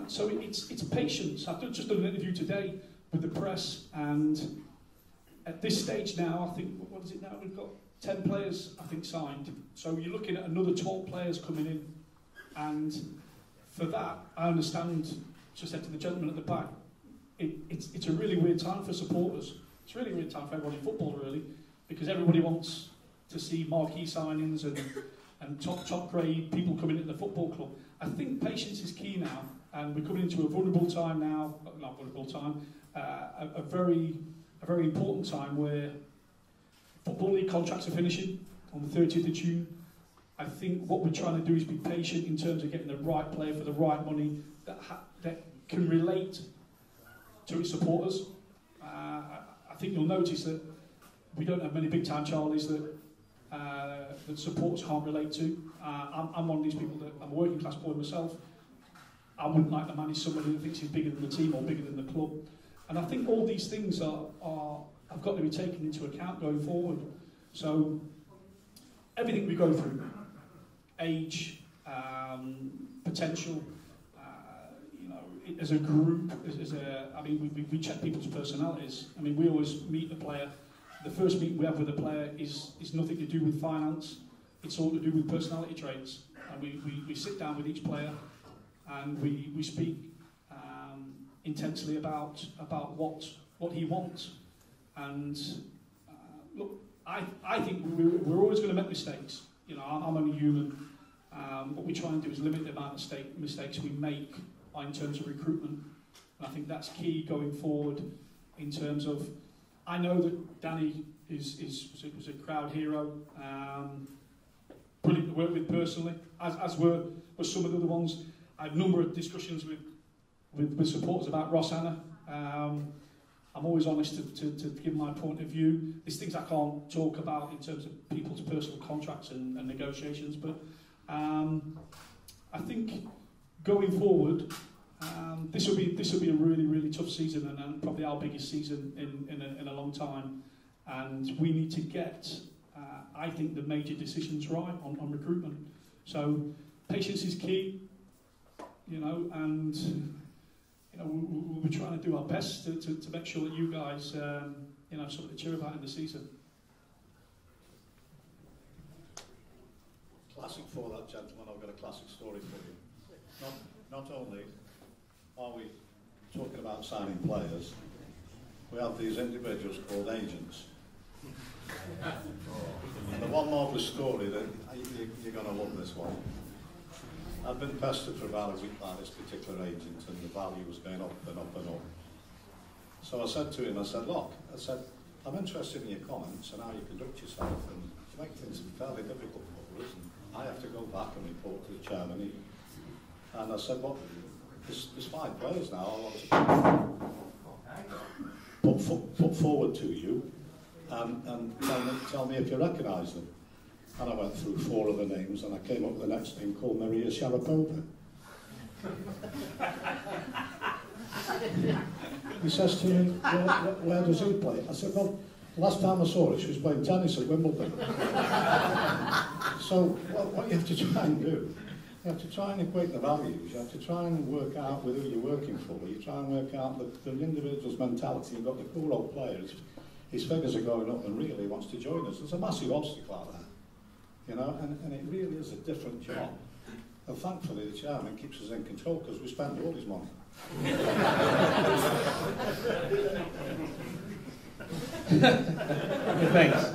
S3: So it's patience. I've just done an interview today with the press, and at this stage now, I think, what is it now? We've got 10 players, I think, signed. So you're looking at another 12 players coming in. And for that, I understand, just said to the gentleman at the back, it's a really weird time for supporters. It's a really weird time for everyone in football, really, because everybody wants to see marquee signings and top grade people coming into the football club. I think patience is key now, and we're coming into a vulnerable time now, not vulnerable time, a very important time where Football League contracts are finishing on the 30th of June. I think what we're trying to do is be patient in terms of getting the right player for the right money that can relate to its supporters. I think you'll notice that we don't have many big-time Charlies that supporters can't relate to. I'm one of these people that I'm a working-class boy myself. I wouldn't like to manage somebody that thinks he's bigger than the team or bigger than the club. And I think all these things have got to be taken into account going forward. So everything we go through, age, potential, as a group, we check people's personalities. I mean, we always meet the player. The first meeting we have with the player is nothing to do with finance. It's all to do with personality traits. And we sit down with each player and we speak intensely about what he wants. And look, I think we're always going to make mistakes. You know, I'm only human. What we try and do is limit the amount of mistakes we make in terms of recruitment. And I think that's key going forward in terms of, I know that Danny was a crowd hero, brilliant to work with personally, as were some of the other ones. I had a number of discussions with supporters about Rosanna. I'm always honest to give my point of view. There's things I can't talk about in terms of people's personal contracts and negotiations, but I think going forward, this will be a really tough season and probably our biggest season in a long time. And we need to get, I think, the major decisions right on recruitment. So patience is key, and we're trying to do our best to make sure that you guys, something to cheer about in the season.
S10: Classic for that gentleman. I've got a classic story for you. Not only are we talking about signing players, we have these individuals called agents. And the one marvellous story that you're going to love this one. I've been pestered for about a week by this particular agent, and the value was going up and up and up. So I said to him, look, I'm interested in your comments and how you conduct yourself, and to make things fairly difficult for us, and I have to go back and report to the chairman. And I said, well, there's 5 players now I want to put forward to you, and tell me if you recognise them. And I went through 4 of the names, and I came up with the next name called Maria Sharapova. He says to me, where does he play? I said, well, last time I saw her, she was playing tennis at Wimbledon. So what you have to try and do, you have to try and equate the values. You have to try and work out with who you're working for. You try and work out the individual's mentality. You've got the poor old player. His figures are going up and really wants to join us. There's a massive obstacle out there. And it really is a different job. And thankfully the chairman keeps us in control because we spend all his money.
S1: Thanks.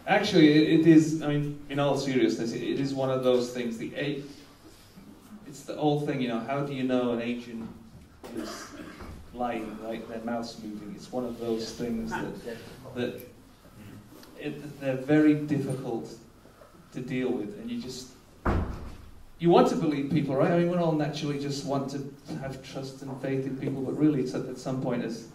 S1: Actually, it is, in all seriousness, it is one of those things, it's the whole thing, how do you know an agent is lying, right? Their mouth's moving. It's one of those things that they're very difficult to deal with, and you want to believe people, right? We all naturally just want to have trust and faith in people, but really it's at some point, as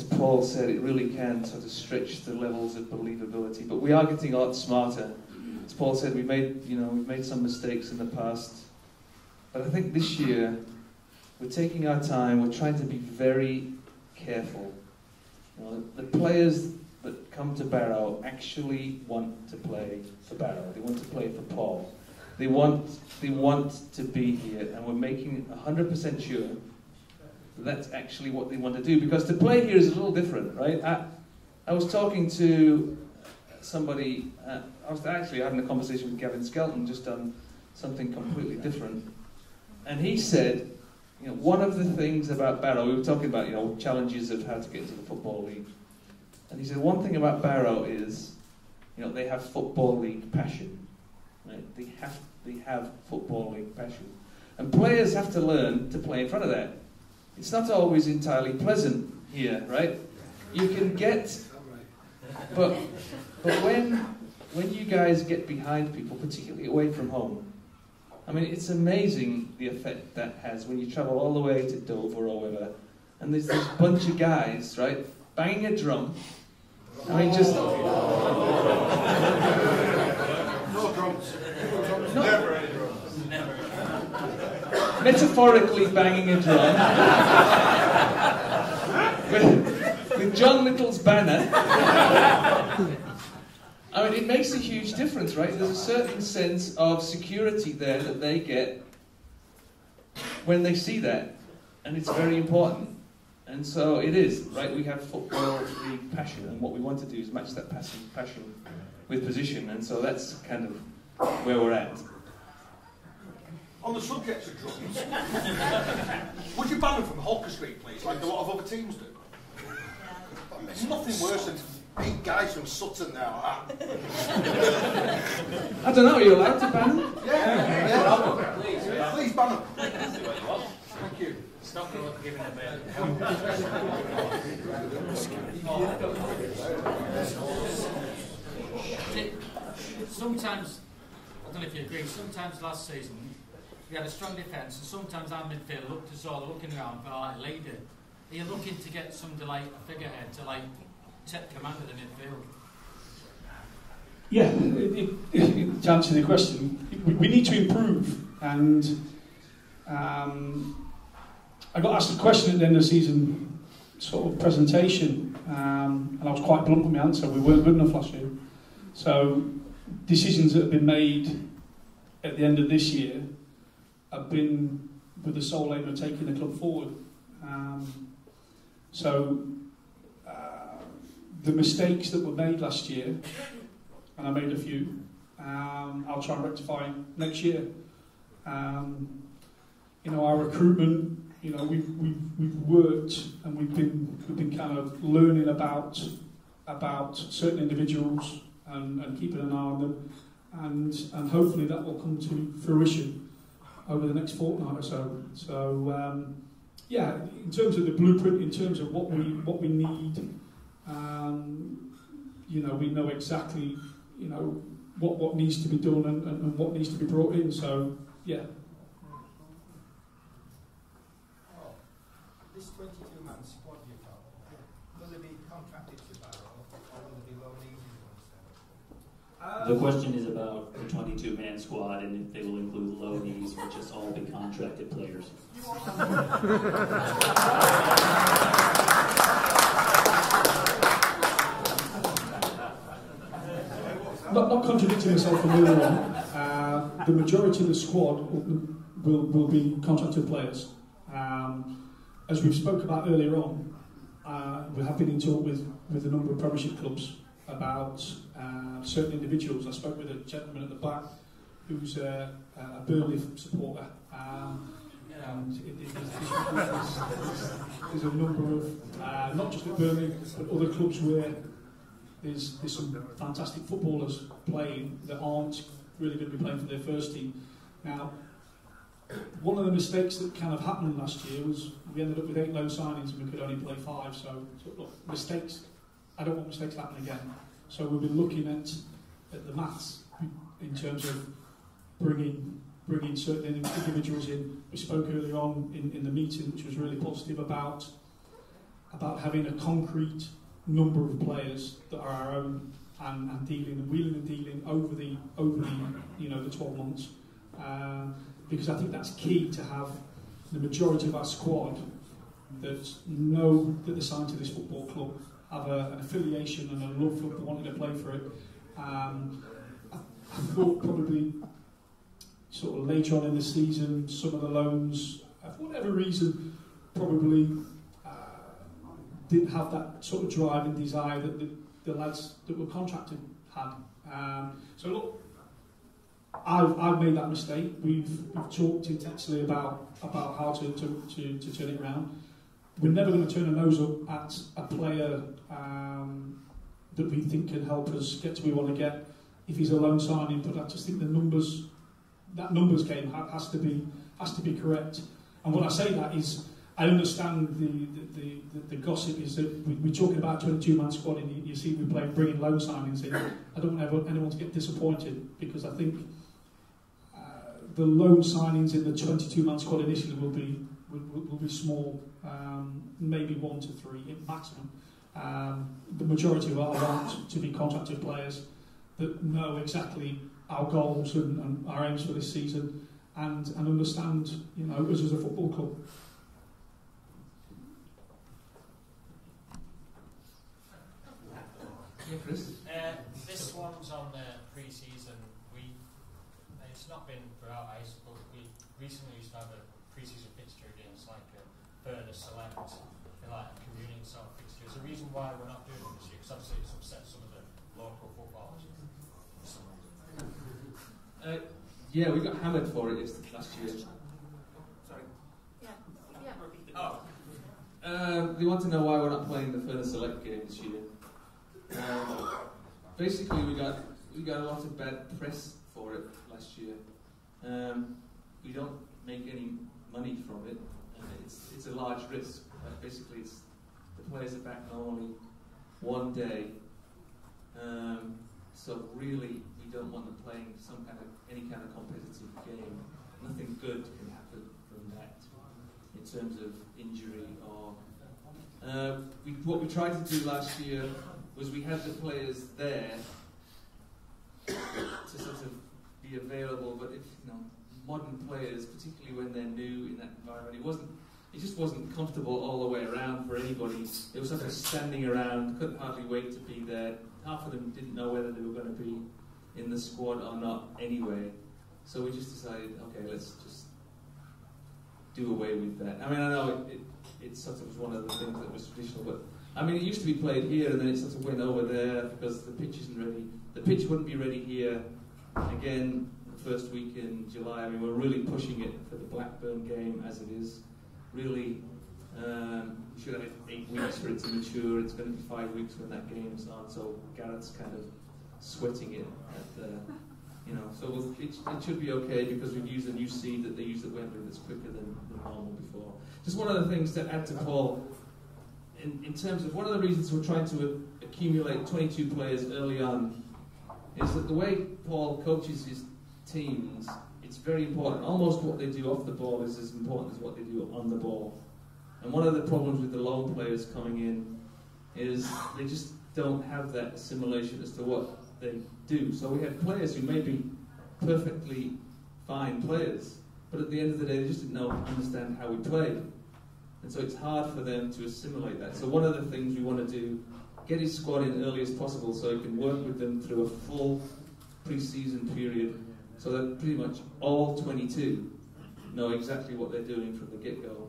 S1: Paul said, it really can sort of stretch the levels of believability. But we are getting a lot smarter. As Paul said, we've made some mistakes in the past, but I think this year we're taking our time. We're trying to be very careful. The players that come to Barrow actually want to play for Barrow. They want to play for Paul. They want to be here, and we're making 100% sure that that's actually what they want to do. Because to play here is a little different, right? I I was talking to somebody, I was actually having a conversation with Gavin Skelton just on something completely different. And he said, you know, one of the things about Barrow, we were talking about, you know, challenges of how to get into the Football League. And he said, one thing about Barrow is, you know, they have Football League passion. Right? They have Football League passion. And players have to learn to play in front of that. It's not always entirely pleasant here, right? You can get, but when you guys get behind people, particularly away from home, I mean, it's amazing the effect that has when you travel all the way to Dover or wherever, and there's this bunch of guys, right, banging a drum. I mean, just
S4: no drums. Never any drums. Never.
S1: Metaphorically banging a drum with John Little's banner. I mean, it makes a huge difference, right? There's a certain sense of security there that they get when they see that, and it's very important. And so it is, right? We have Football League passion, and what we want to do is match that passion with position, and so that's kind of where we're at.
S4: On the subject of drums, would you ban them from Holker Street, please, like a lot of other teams do? There's nothing worse than 8 guys from Sutton now.
S1: I don't know, are you allowed to ban them?
S4: Yeah. Please ban them. Thank you.
S8: Stop giving them Sometimes, I don't know if you agree, sometimes last season we had a strong defence, and sometimes our midfield looked as though they're looking around for like a leader. Are you looking to get somebody like a figurehead to like take command of the midfield?
S3: Yeah, to answer the question, we need to improve, and I got asked a question at the end of the season sort of presentation, and I was quite blunt with my answer. We weren't good enough last year. So decisions that have been made at the end of this year have been with the sole aim of taking the club forward. The mistakes that were made last year, and I made a few, I'll try and rectify next year. You know, our recruitment, you know, we've worked and we've been kind of learning about certain individuals and keeping an eye on them, and hopefully that will come to fruition over the next fortnight or so. So yeah, in terms of the blueprint, in terms of what we need, you know, we know exactly, you know, what needs to be done and what needs to be brought in. So yeah.
S7: This 22-man squad you've got, will they be contracted to Barrow, or will they be loanees?
S13: The question is about the 22-man squad and if they will include loanees or just all be contracted players.
S3: Not contradicting myself from earlier on, the majority of the squad will be contracted players. As we've spoke about earlier on, we have been in talk with a number of Premiership clubs about certain individuals. I spoke with a gentleman at the back who's a Burnley supporter. And there's a number of, not just at Burnley, but other clubs where there's some fantastic footballers playing that aren't really going to be playing for their first team. Now, one of the mistakes that kind of happened last year was we ended up with 8 loan signings and we could only play 5. So look, mistakes, I don't want mistakes to happen again. So we've been looking at the maths in terms of bringing certain individuals in. We spoke earlier on in the meeting, which was really positive, about having a concrete number of players that are our own and dealing and wheeling and dealing over the you know, the 12 months. Because I think that's key to have the majority of our squad that know that they're signed to this football club, have an affiliation and a love for wanting to play for it. I thought probably sort of later on in the season, some of the loans, for whatever reason, probably didn't have that sort of drive and desire that the lads that were contracted had. So look, I've made that mistake. We've talked intensely about how to turn it around. We're never going to turn a nose up at a player that we think can help us get to where we want to get if he's a loan signing. But I just think that numbers game has to be correct. And when I say that is, I understand the gossip is that we're talking about a 22-man squad, and you see we bringing loan signings in. I don't want anyone to get disappointed, because I think the loan signings in the 22-man squad initially will be small, maybe 1 to 3 at maximum. The majority of our want to be contracted players that know exactly our goals and our aims for this season, and understand, you know, us as a football club.
S1: Yeah, Chris?
S5: This one's on the pre-season week. It's not been throughout high school. We recently used to have a pre-season fixture against like a further select, like a communing sort of fixture. Is there a reason why we're not doing it this year? Because obviously it's upset some of the local footballers.
S1: Yeah, we got hammered for it last year.
S5: Sorry.
S9: Yeah.
S5: Oh.
S1: They want to know why we're not playing the further select game this year. Basically, we got a lot of bad press for it last year. We don't make any money from it. It's a large risk. Basically, the players are back normally one day. So really, we don't want them playing any kind of competitive game. Nothing good can happen from that in terms of injury or. What we tried to do last year was we had the players there to sort of be available, but if modern players, particularly when they're new in that environment, it just wasn't comfortable all the way around for anybody. It was sort of standing around, couldn't hardly wait to be there. Half of them didn't know whether they were going to be in the squad or not anyway. So we just decided, okay, let's just do away with that. I mean, I know it sort of was one of the things that was traditional, but I mean, it used to be played here, and then it sort of went over there because the pitch isn't ready. The pitch wouldn't be ready here again the first week in July. I mean, we're really pushing it for the Blackburn game as it is. Really, we should have 8 weeks for it to mature. It's going to be 5 weeks when that game's on, so Garrett's kind of sweating it at so it should be okay because we've used a new seed that they used at Wembley that's quicker than normal before. Just one of the things to add to Paul, in terms of one of the reasons we're trying to accumulate 22 players early on is that the way Paul coaches his teams, it's very important. Almost what they do off the ball is as important as what they do on the ball. And one of the problems with the loan players coming in is they just don't have that assimilation as to what they do. So we have players who may be perfectly fine players, but at the end of the day they just didn't understand how we played. And so it's hard for them to assimilate that. So one of the things we want to do, get his squad in early as possible so he can work with them through a full pre-season period so that pretty much all 22 know exactly what they're doing from the get-go.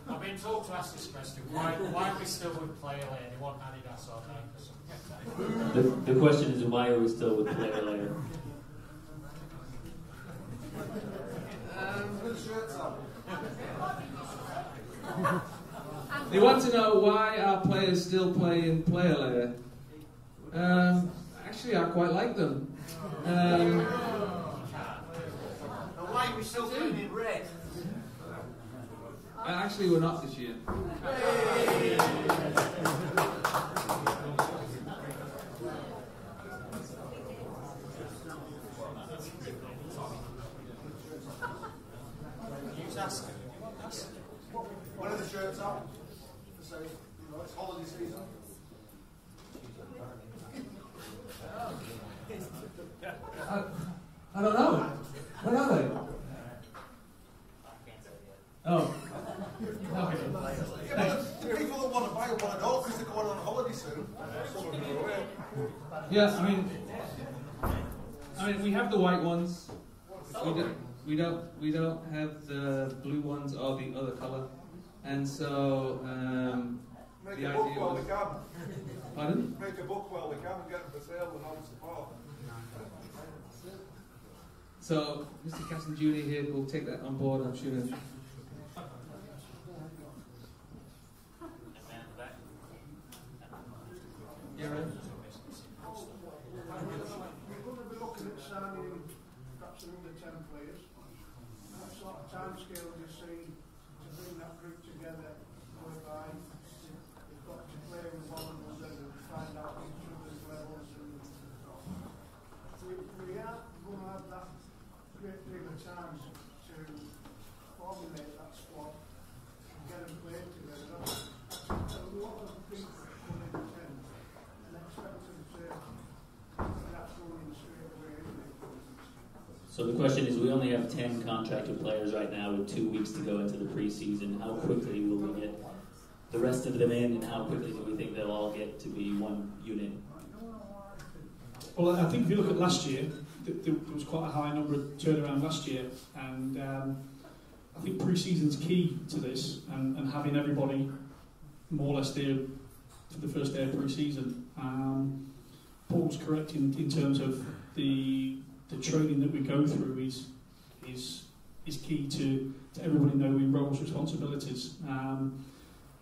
S5: I've been told to ask this question. Why are we still with player layer? They want Adidas or Nike or something?
S13: The question is, why are we still with player layer?
S1: They want to know why our players still play in player layer. Actually, I quite like them.
S2: And why are we still playing in red?
S1: Actually, we're not this year.
S4: When are the shirts out? So, it's holiday season.
S1: I don't know. When are they? Oh. Okay.
S4: Yeah, but people that want to buy them want to know because they're going on holiday soon.
S1: Yeah, I mean, I mean, we have the white ones. We don't have the blue ones or the other colour, and so
S14: Make
S1: the
S14: a book
S1: idea
S14: while
S1: was.
S14: we can.
S1: Pardon?
S14: Make a book while we can and get them for sale and all support.
S1: So Mr. Casson Jr. here will take that on board, I'm sure. Yeah, right.
S7: We're going to be looking at signing perhaps under 10 players. What sort of timescale do you see to bring that group together, whereby you've got to play with one another and find out each other's levels? And we aren't going to have that great deal of time to formulate that squad and get them playing together. A lot of people come in and expect them to that's going straight away, isn't it?
S13: So the question is, we only have 10 contracted players right now with 2 weeks to go into the preseason. How quickly will we get the rest of them in, and how quickly do we think they'll all get to be one unit?
S3: Well, I think if you look at last year, there was quite a high number of turnaround last year, and I think pre-season's key to this, and having everybody more or less there for the first day of pre-season. Paul's correct in terms of the training that we go through is key to everybody knowing roles, responsibilities.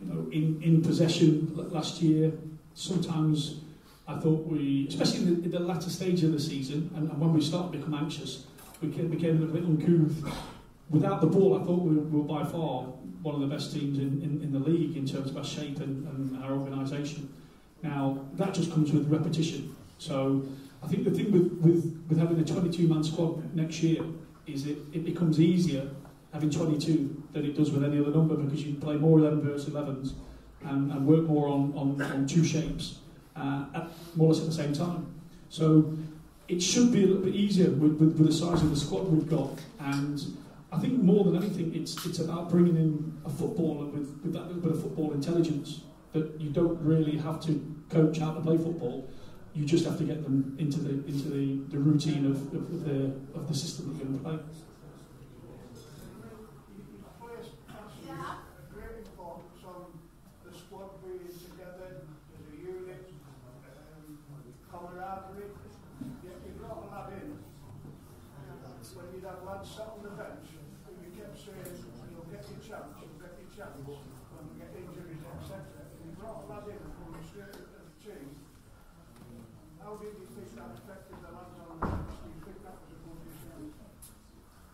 S3: In possession last year, sometimes I thought especially in the latter stage of the season, and when we started to become anxious, we became a little bit uncouth. Without the ball, I thought we were by far one of the best teams in the league in terms of our shape and our organisation. Now, that just comes with repetition. So I think the thing with having a 22-man squad next year is it becomes easier having 22 than it does with any other number, because you play more 11 versus 11s and work more on two shapes at more or less at the same time. So it should be a little bit easier with the size of the squad we've got. And I think more than anything, it's about bringing in a footballer with that little bit of football intelligence, that you don't really have to coach how to play football. You just have to get them into the routine of the system that you're going to play.
S7: Great importance on the squad being together as a unit, camaraderie. Yet you brought a lad in when you'd have lads sat on the bench and you kept saying, you'll get your chance, when we get injuries, etc. And you brought a lad in and come straight at the team. How did you think that affected the lads on the bench? Do you think that was a good decision?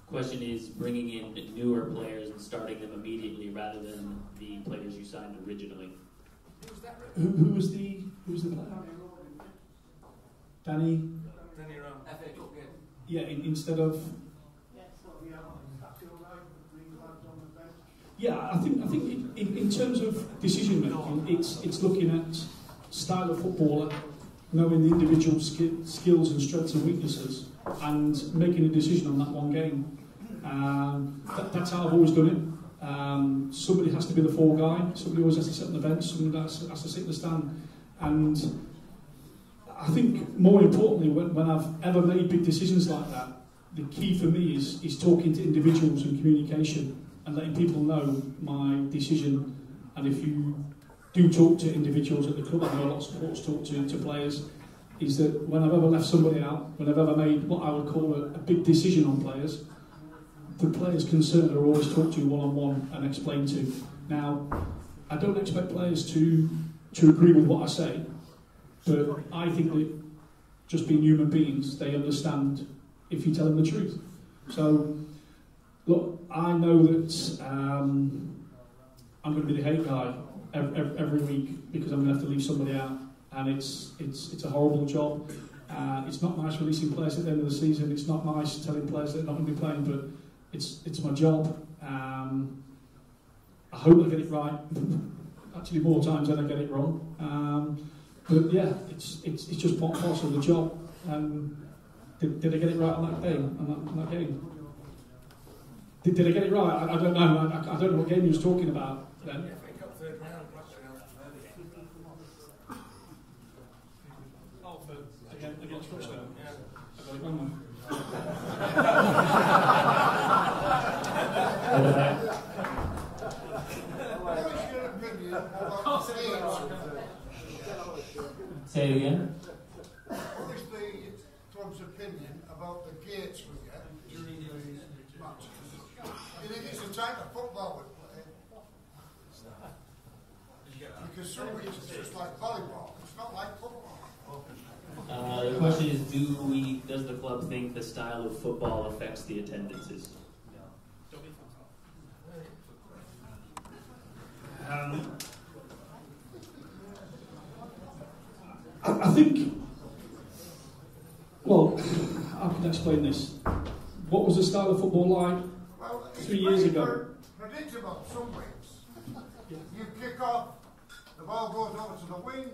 S13: Question is bringing in newer players and starting them immediately rather than the players you signed originally.
S3: Who was the player? Danny
S14: Rowe.
S6: FA Cup game.
S3: Yeah, instead of. Yeah, I think in terms of decision making, it's looking at style of footballer, knowing the individual skills and strengths and weaknesses, and making a decision on that one game. That's how I've always done it. Somebody has to be the fall guy, somebody always has to sit on the bench, somebody has to sit in the stand. And I think more importantly, when I've ever made big decisions like that, the key for me is talking to individuals and communication and letting people know my decision. And if you do talk to individuals at the club, I know a lot of supporters talk to players, is that when I've ever left somebody out, when I've ever made what I would call a big decision on players, the players concerned are always talked to one-on-one and explained to. Now, I don't expect players to agree with what I say, but I think that just being human beings, they understand if you tell them the truth. So, look, I know that I'm going to be the hate guy every week because I'm going to have to leave somebody out, and it's a horrible job. It's not nice releasing players at the end of the season. It's not nice telling players they're not going to be playing, but it's my job. I hope I get it right. Actually, more times than I get it wrong. But yeah, it's just part and parcel of the job. Did I get it right on that day? On that game? Did I get it right? I don't know. I don't know what game he was talking about then. Oh, against Touchdown. Yeah. it, won't I?
S7: What's your opinion about the
S13: Say it again.
S7: What is the club's opinion about the gates we get during the matches? Do you think it's the type of football we play? Because some weeks it's just like volleyball. It's not like football.
S13: The question is, does the club think the style of football affects the attendances?
S3: I think, well, how can I explain this? What was the style of football like 3 years ago?
S7: Predictable some weeks. You kick off, the ball goes over to the wing,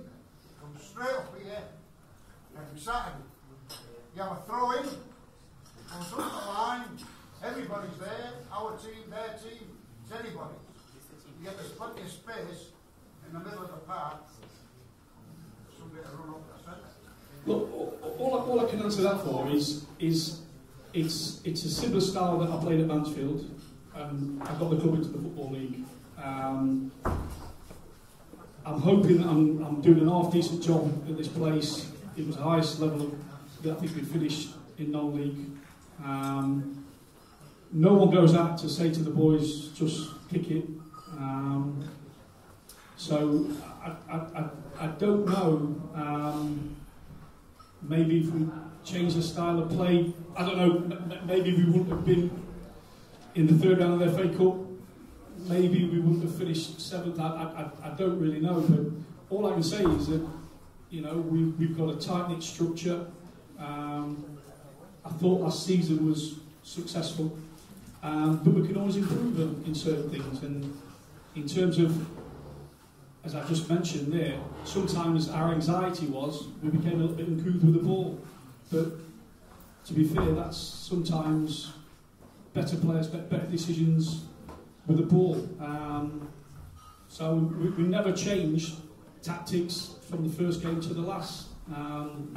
S7: comes straight up here. Every Saturday, you have a throw in, comes up the line, everybody's there, our team, their team, it's anybody's. You get there's plenty of space in the middle of the park, somebody to run up the centre.
S3: Look, all I can answer that for is it's a similar style that I played at Mansfield. I got the club into the Football League. I'm hoping that I'm doing an half decent job at this place. It was the highest level that I think we finished in non-league. No one goes out to say to the boys, just kick it. So I don't know. Maybe if we change the style of play, I don't know. Maybe we wouldn't have been in the third round of the FA Cup. Maybe we wouldn't have finished seventh. I don't really know. But all I can say is that, you know, we've got a tight-knit structure. I thought last season was successful, but we can always improve in certain things. And in terms of, as I just mentioned there, sometimes our anxiety was we became a little bit uncouth with the ball. But to be fair, that's sometimes better players make better decisions with the ball. So we never changed tactics from the first game to the last. We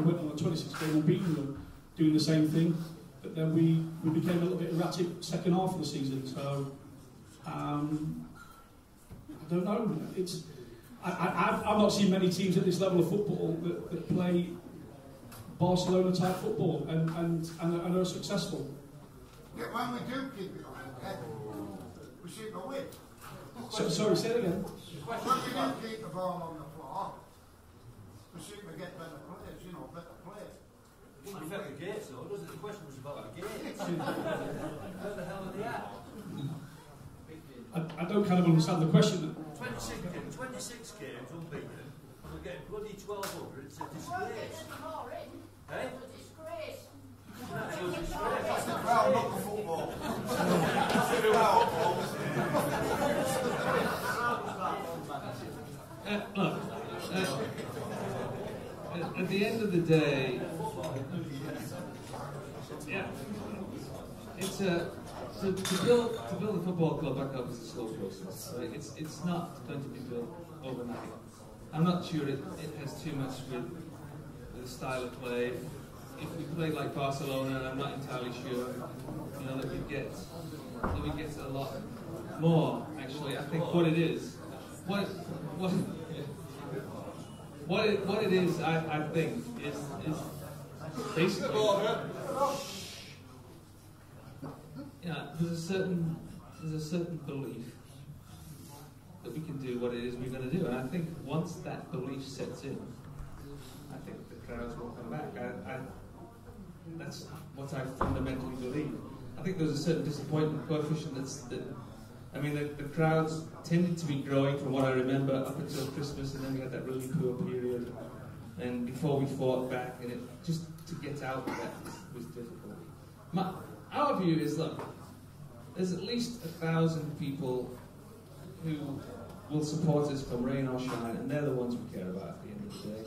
S3: went on a 26th game unbeaten them, doing the same thing, but then we became a little bit erratic second half of the season. So I don't know. I've not seen many teams at this level of football that play Barcelona type football and are successful.
S7: Yeah, when we do keep it on, we seem to win.
S3: Sorry, say it again.
S7: When we do keep the ball on the floor, we seem to get better players, better players.
S15: It wouldn't affect the gates though, does it? The question was about the gates. Where the hell are they at?
S3: I don't kind of understand the question.
S15: 26 games unbeaten, and we're getting bloody 1,200, it's a disgrace. Eh? It's a disgrace. That's a disgrace.
S7: That's the crowd, not the football.
S1: Look, at the end of the day, yeah, it's to build a football club back up is a slow process. Right? It's not going to be built overnight. I'm not sure it has too much with the style of play. If we played like Barcelona, I'm not entirely sure, that we get a lot more. Actually, I think what it is, what it is, I think is basically. There's a certain belief that we can do what it is we're going to do, and I think once that belief sets in, I think the crowds will come back. That's what I fundamentally believe. I think there's a certain disappointment coefficient the crowds tended to be growing from what I remember up until Christmas, and then we had that really poor period, and before we fought back, and it just to get out of that was difficult. Our view is, look, there's at least 1,000 people who will support us from rain or shine, and they're the ones we care about at the end of the day.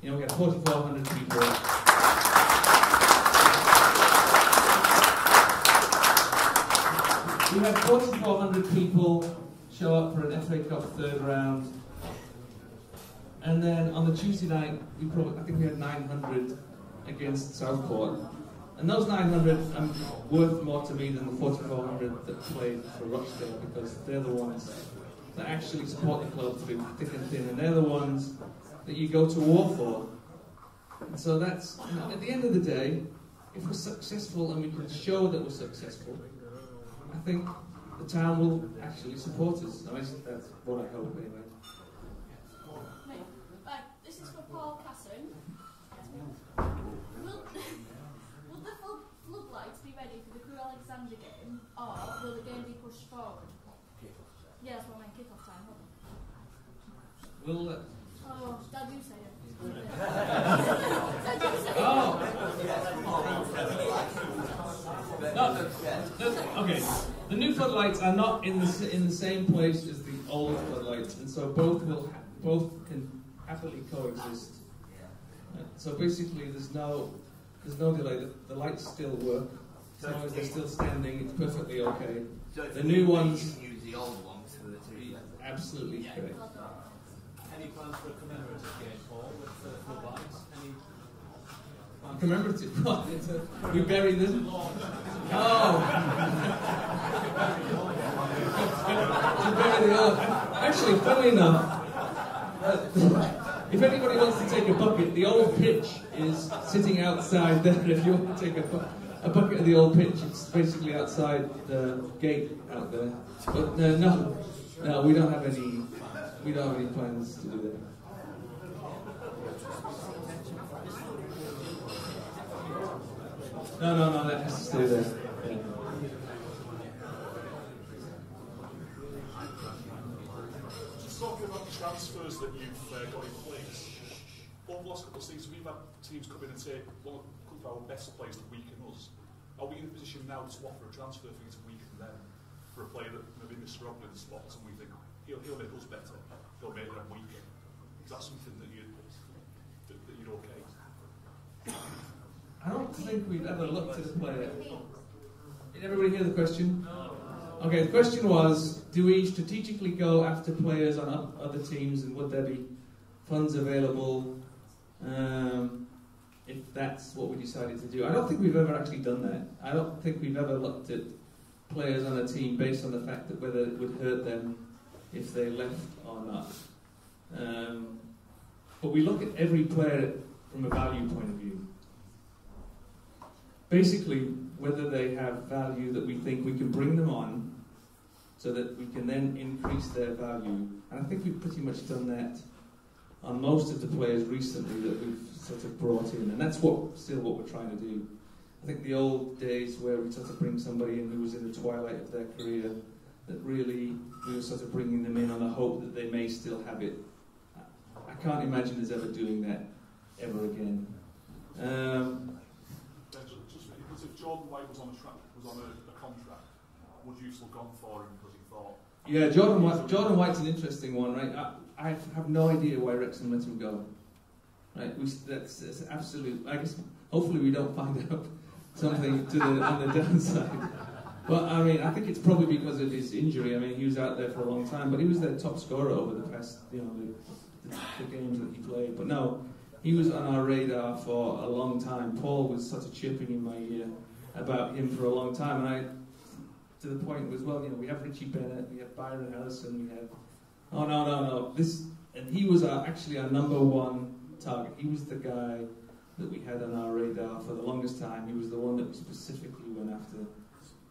S1: We have 4,400 people. We had 4,400 people show up for an FA Cup third round, and then on the Tuesday night, I think we had 900 against Southport. And those 900 are worth more to me than the 4,400 that played for Rochdale, because they're the ones that actually support the club through thick and thin, and they're the ones that you go to war for. And so that's, you know, at the end of the day, if we're successful and we can show that we're successful, I think the town will actually support us. At least that's what I hope, anyway.
S16: Right, this is for Paul Casson. Will the floodlights be ready for the Crewe Alexander game, or will the game be pushed forward? Yeah, that's what I meant, kick-off time.
S1: Will
S16: Oh, Dad, you say it.
S1: Okay. The new floodlights are not in the same place as the old floodlights, and so both can happily coexist. So basically, there's no delay. The lights still work. As long as they're still standing, it's perfectly okay. The new ones,
S15: you can use the old ones for the TV.
S1: Absolutely correct.
S17: Any plans for a commemorative game, Paul, with floodlights?
S1: Commemorative? What? We bury them? Oh! To bury the old. Actually, funnily enough, if anybody wants to take a bucket, the old pitch is sitting outside there. If you want to take a bucket of the old pitch, it's basically outside the gate out there. But no, we don't have any plans to do that. No, that has to stay there. Yeah.
S3: Just talking about the transfers that you've got in place, over the last couple of seasons we've had teams come in and take one of our best players to weaken us. Are we in a position now to offer a transfer fee to weaken them for a player that maybe Mr. Ogden slots and we think he'll make us better, he'll make them weaker? Is that something that you'd okay?
S1: I don't think we've ever looked at a player. Did everybody hear the question? Okay, the question was, do we strategically go after players on other teams, and would there be funds available if that's what we decided to do? I don't think we've ever actually done that. I don't think we've ever looked at players on a team based on the fact that whether it would hurt them if they left or not. But we look at every player from a value point of view. Basically, whether they have value that we think we can bring them on so that we can then increase their value. And I think we've pretty much done that on most of the players recently that we've sort of brought in. And that's still what we're trying to do. I think the old days where we sort of bring somebody in who was in the twilight of their career, that really we were sort of bringing them in on the hope that they may still have it. I can't imagine us ever doing that ever again.
S3: If Jordan White was on a contract, would you still gone for him because you thought?
S1: Yeah, Jordan White's an interesting one, right? I have no idea why Wrexham let him go. Right, that's absolute. I guess hopefully we don't find out something on the downside. But I mean, I think it's probably because of his injury. I mean, he was out there for a long time, but he was their top scorer over the past, the games that he played. But no, he was on our radar for a long time. Paul was sort of chirping in my ear about him for a long time, and to the point was, well, we have Richie Bennett, we have Byron Allison, we have. Oh no! And he was actually our number one target. He was the guy that we had on our radar for the longest time. He was the one that we specifically went after.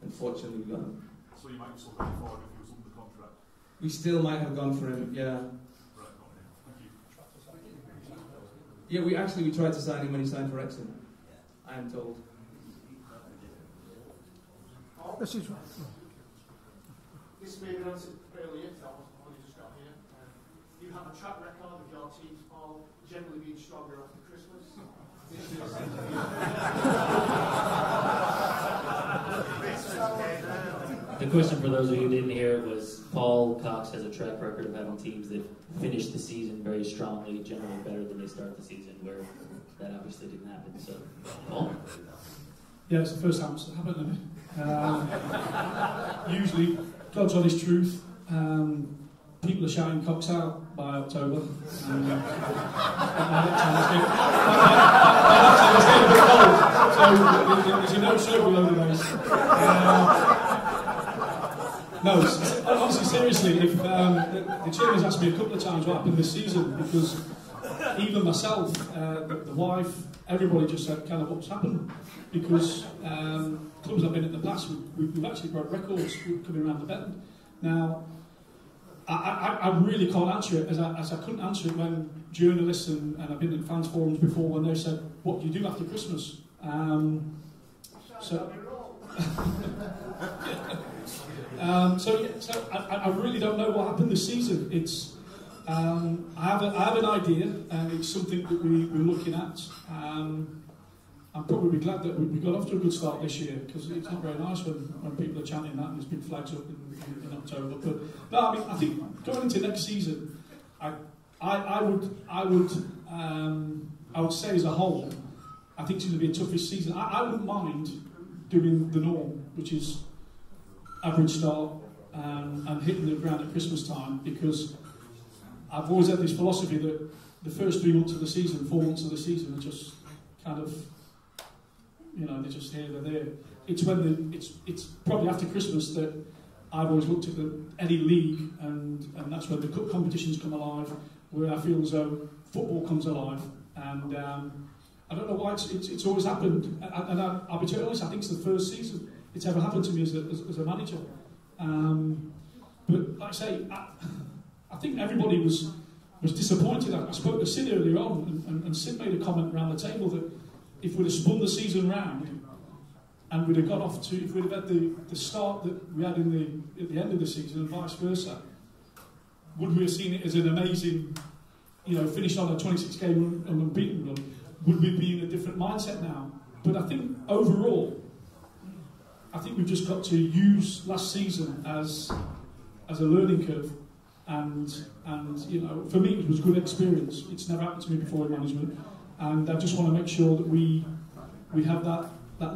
S1: Unfortunately, we got him.
S3: So you might have still gone for him if he was under contract?
S1: We still might have gone for him, yeah.
S3: Right, okay. Thank
S1: Yeah,
S3: you.
S1: we tried to sign him when he signed for Wrexham. I am told.
S7: This is
S18: This may be answered earlier, that was when you just got here. You have a track record of your teams all generally being stronger after Christmas.
S13: The question for those of you who didn't hear it was, Paul Cox has a track record of having teams that finish the season very strongly, generally better than they start the season, where that obviously didn't happen. So, Paul?
S3: Yeah, it's the first time it's happened. Usually, God's honest truth, people are shouting Cox out by October. By that time it's getting a bit cold, so there's no snow below the base. No, honestly, seriously, if the chairman's asked me a couple of times what happened this season, because even myself, the wife, everybody just said kind of what's happened, because clubs I've been in the past, we've actually broke records coming around the bend. Now, I really can't answer it, as I couldn't answer it when journalists and I've been in fans forums before when they said, what do you do after Christmas? So I really don't know what happened this season. It's I have an idea, and it's something that we're looking at. I'm probably glad that we got off to a good start this year, because it's not very nice when people are chanting that and there's big flags up in October. But no, I mean, I think going into next season, I would say as a whole, I think it's going to be a toughish season. I wouldn't mind doing the norm, which is average start and hitting the ground at Christmas time, because I've always had this philosophy that the first 3 months of the season, 4 months of the season are just kind of, you know, they're just here, they're there. It's when it's probably after Christmas that I've always looked at any league, and that's when the cup competitions come alive, where I feel as though football comes alive. And I don't know why it's always happened. And I'll be totally honest, I think it's the first season it's ever happened to me as a manager. But like I say, I think everybody was disappointed. I spoke to Sid earlier on, and Sid made a comment around the table that if we'd have spun the season round and we'd have got off to, if we'd have had the start that we had at the end of the season and vice versa, would we have seen it as an amazing, you know, finish on a 26-game unbeaten run? Would we be in a different mindset now? But I think overall, I think we've just got to use last season as a learning curve, and you know, for me it was a good experience. It's never happened to me before in management, and I just want to make sure that we have that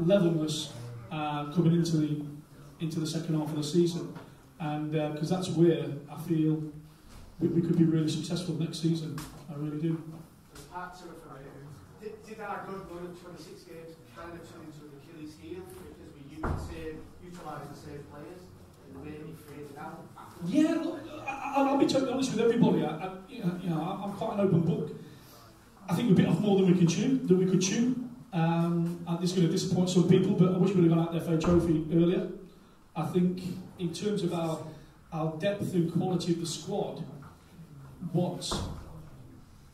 S3: levelness coming into the second half of the season, and because that's where I feel we could be really successful next season. I really do.
S18: Part two for me. Did our good run of 26 games kind of turn into an Achilles heel because we utilise the same players in the way that you phrased it out?
S3: Yeah, look, I'll be totally honest with everybody. I'm quite an open book. I think we bit off more than we could chew. And this is going to disappoint some people, but I wish we'd have gone out the FA Trophy earlier. I think in terms of our depth and quality of the squad, what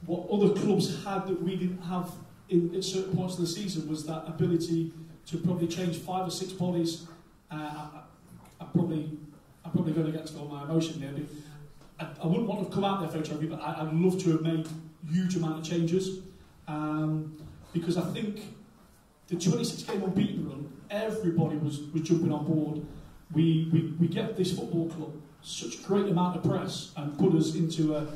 S3: other clubs had that we didn't have at certain points of the season was that ability to probably change 5 or 6 bodies. I'm probably going against all my emotion there. I wouldn't want to come out the FA Trophy, but I'd love to have made huge amount of changes, because I think the 26-game unbeaten run, everybody was jumping on board. We get this football club such great amount of press and put us into a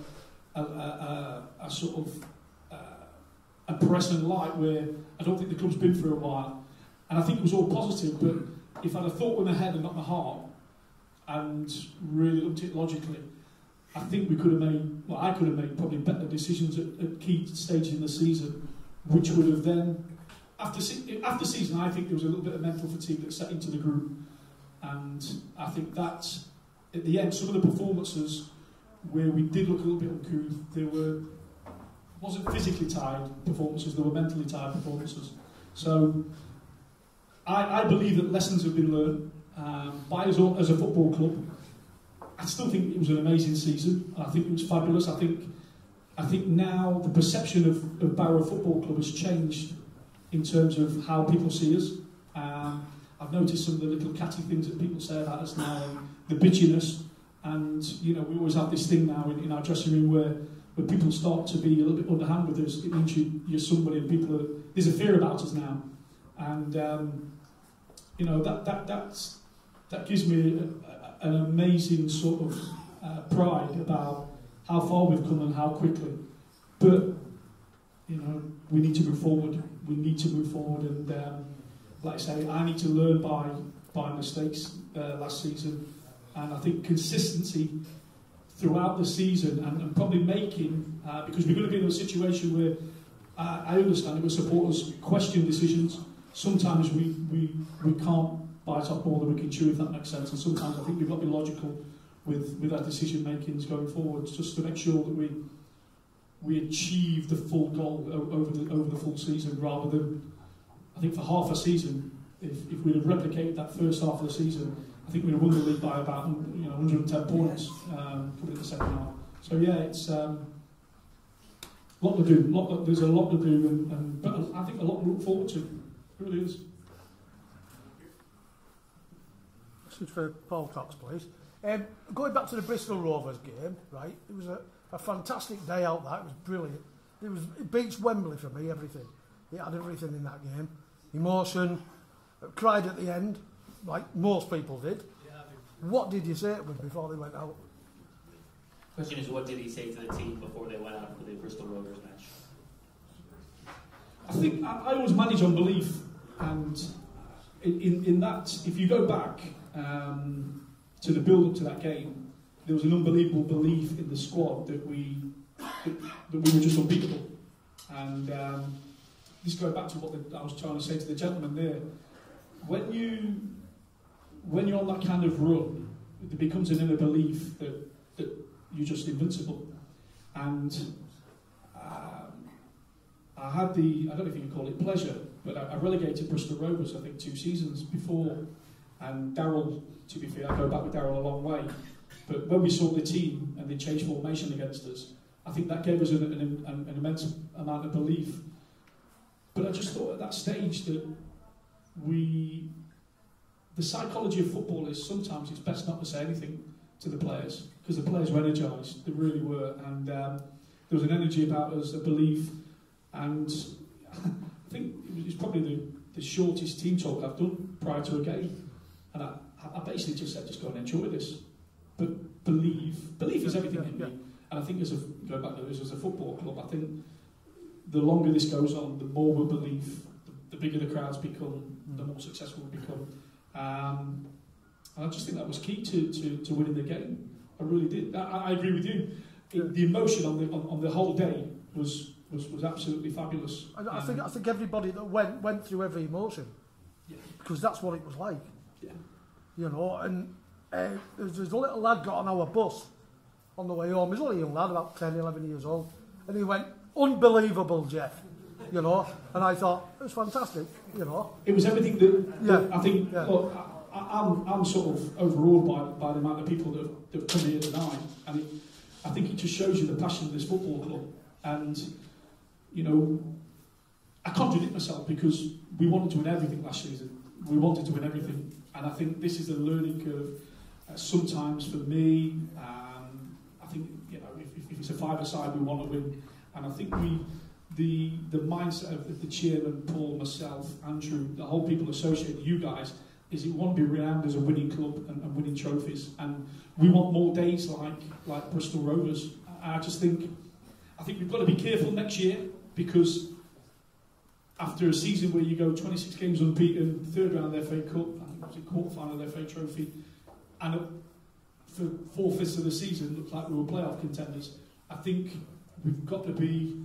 S3: sort of a press and light where I don't think the club's been for a while, and I think it was all positive. But if I'd have thought with my head and not my heart and really looked at it logically, I think we could have made, well, I could have made probably better decisions at key stages in the season, which would have then, after season, I think there was a little bit of mental fatigue that set into the group, and I think that at the end, some of the performances where we did look a little bit uncouth, wasn't physically tired performances, they were mentally tired performances. So I believe that lessons have been learned by us as a football club. I still think it was an amazing season. I think it was fabulous. I think now the perception of Barrow Football Club has changed in terms of how people see us. I've noticed some of the little catty things that people say about us now, and the bitchiness, and you know, we always have this thing now in our dressing room where people start to be a little bit underhand with us. It means you're somebody, and there's a fear about us now, and you know, that gives me an amazing sort of pride about how far we've come and how quickly. But you know, we need to move forward. We need to move forward, and like I say, I need to learn by mistakes last season, and I think consistency throughout the season and probably making, because we're going to be in a situation where I understand that supporters question decisions. Sometimes we can't bite off more than we can chew, if that makes sense, and sometimes I think we've got to be logical with our decision makings going forward, just to make sure that we achieve the full goal over the full season, rather than, I think for half a season, if we'd have replicated that first half of the season, I think we'd have won the league by about 110 points coming in the second half. So yeah, it's a lot to do. There's a lot to do, but I think a lot to look forward to. It really is.
S18: This is for Paul Cox, please. Going back to the Bristol Rovers game, right? It was a fantastic day out there. It was brilliant. It beats Wembley for me. Everything. It had everything in that game. Emotion. Cried at the end, like most people did. What did you say to them before they went out?
S13: Question is, what did he say to the team before they went out for the Bristol Rovers match?
S3: I think I always manage on belief, and in that, if you go back to the build-up to that game, there was an unbelievable belief in the squad that we were just unbeatable. And this goes back to what I was trying to say to the gentleman there. When you're on that kind of run, there becomes an inner belief that you're just invincible. And I had the, I don't know if you can call it pleasure, but I relegated Bristol Rovers, I think, 2 seasons before. And Darryl, to be fair, I go back with Darryl a long way. But when we saw the team and they changed formation against us, I think that gave us an immense amount of belief. But I just thought at that stage that the psychology of football is sometimes it's best not to say anything to the players, because the players were energised, they really were, and there was an energy about us, a belief, and I think it was probably the shortest team talk I've done prior to a game, and I basically just said, just go and enjoy this, but believe is everything in me, and I think going back to this as a football club, I think the longer this goes on, the more we'll believe, the bigger the crowds become, the more successful we become. And I just think that was key to winning the game. I really did. I agree with you. The emotion on the whole day was absolutely fabulous.
S18: I think everybody that went through every emotion, because that's what it was like.
S3: Yeah.
S18: You know, and there's a little lad got on our bus on the way home. He's only a young lad, about 10, 11 years old, and he went, "Unbelievable, Jeff." You know, and I thought it was fantastic. You know,
S3: it was everything that I think. Yeah. Look, I'm sort of overawed by the amount of people that have come here tonight, and I think it just shows you the passion of this football club. And you know, I contradict myself because we wanted to win everything last season. We wanted to win everything, and I think this is a learning curve. Sometimes for me, I think if it's a 5-a-side, we want to win, and I think the mindset of the chairman, Paul, myself, Andrew, the whole people associated, you guys, is you want to be renowned as a winning club and winning trophies, and we want more days like Bristol Rovers. I think we've got to be careful next year, because after a season where you go 26 games unbeaten, third round of the FA Cup, I think it was a quarter-final of the FA Trophy, and for 4/5 of the season, it looked like we were playoff contenders. I think we've got to be.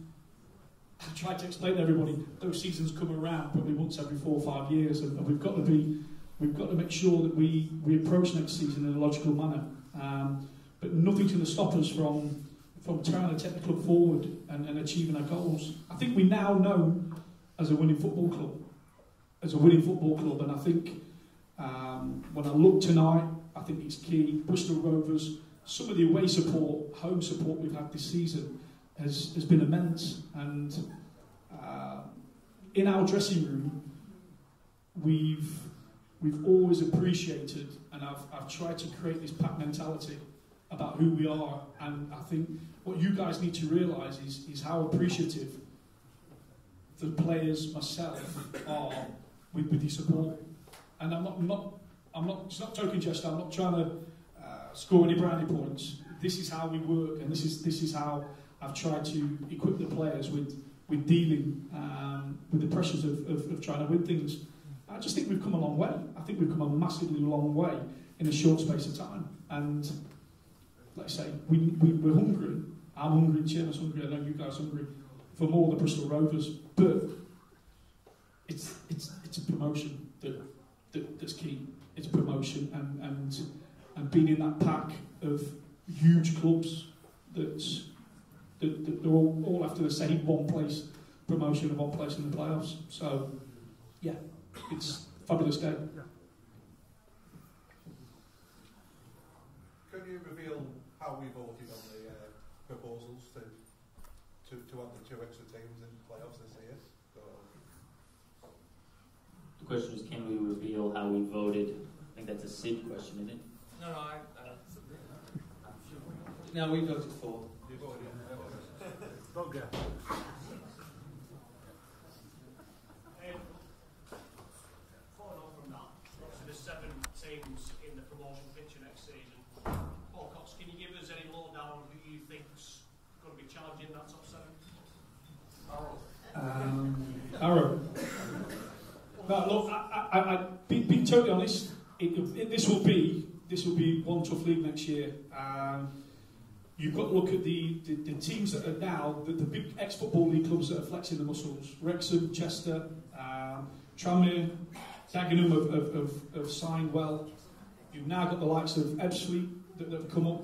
S3: I tried to explain to everybody those seasons come around probably once every 4 or 5 years, and we've got to make sure that we approach next season in a logical manner. But nothing's going to stop us from trying to take the club forward and achieving our goals. I think we now know as a winning football club, and I think when I look tonight, I think it's key. Bristol Rovers, some of the away support, home support we've had this season has been immense, and in our dressing room we've always appreciated, and I've tried to create this pack mentality about who we are, and I think what you guys need to realise is how appreciative the players, myself, are with the support. And it's not token gesture. I'm not trying to score any brownie points. This is how we work, and this is how I've tried to equip the players with dealing with the pressures of trying to win things. I just think we've come a long way. I think we've come a massively long way in a short space of time. And like I say, we're hungry. I'm hungry, Chairman's hungry, I know you guys are hungry for more of the Bristol Rovers, but it's a promotion that's key. It's promotion and being in that pack of huge clubs that they're all after the same one place promotion and one place in the playoffs. So yeah, it's a fabulous day.
S14: Can you reveal how we voted on the proposals to add the 2 extra teams in playoffs this year?
S13: The question is, can we reveal how we voted? I think that's a Sid question, isn't it?
S15: No,
S1: No, we voted for.
S14: You voted
S18: Okay.
S19: Following on from that, obviously there's 7 teams in the promotion picture next season. Paul Cox, can you give us any lowdown who you think's going to be challenging that top 7?
S3: Barrow. No, look, I've been totally honest. This will be one tough league next year. You've got to look at the teams that are now, the big ex-football league clubs that are flexing the muscles. Wrexham, Chester, Tranmere, Dagenham have signed well. You've now got the likes of A.F.C that have come up.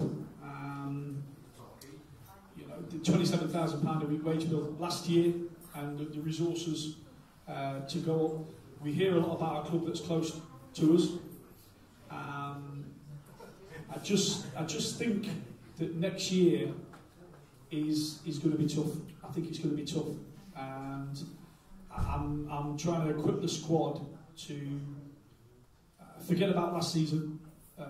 S3: The £27,000 a week wage bill last year, and the resources to go up. We hear a lot about a club that's close to us. I just think that next year is going to be tough. I think it's going to be tough, and I'm trying to equip the squad to forget about last season,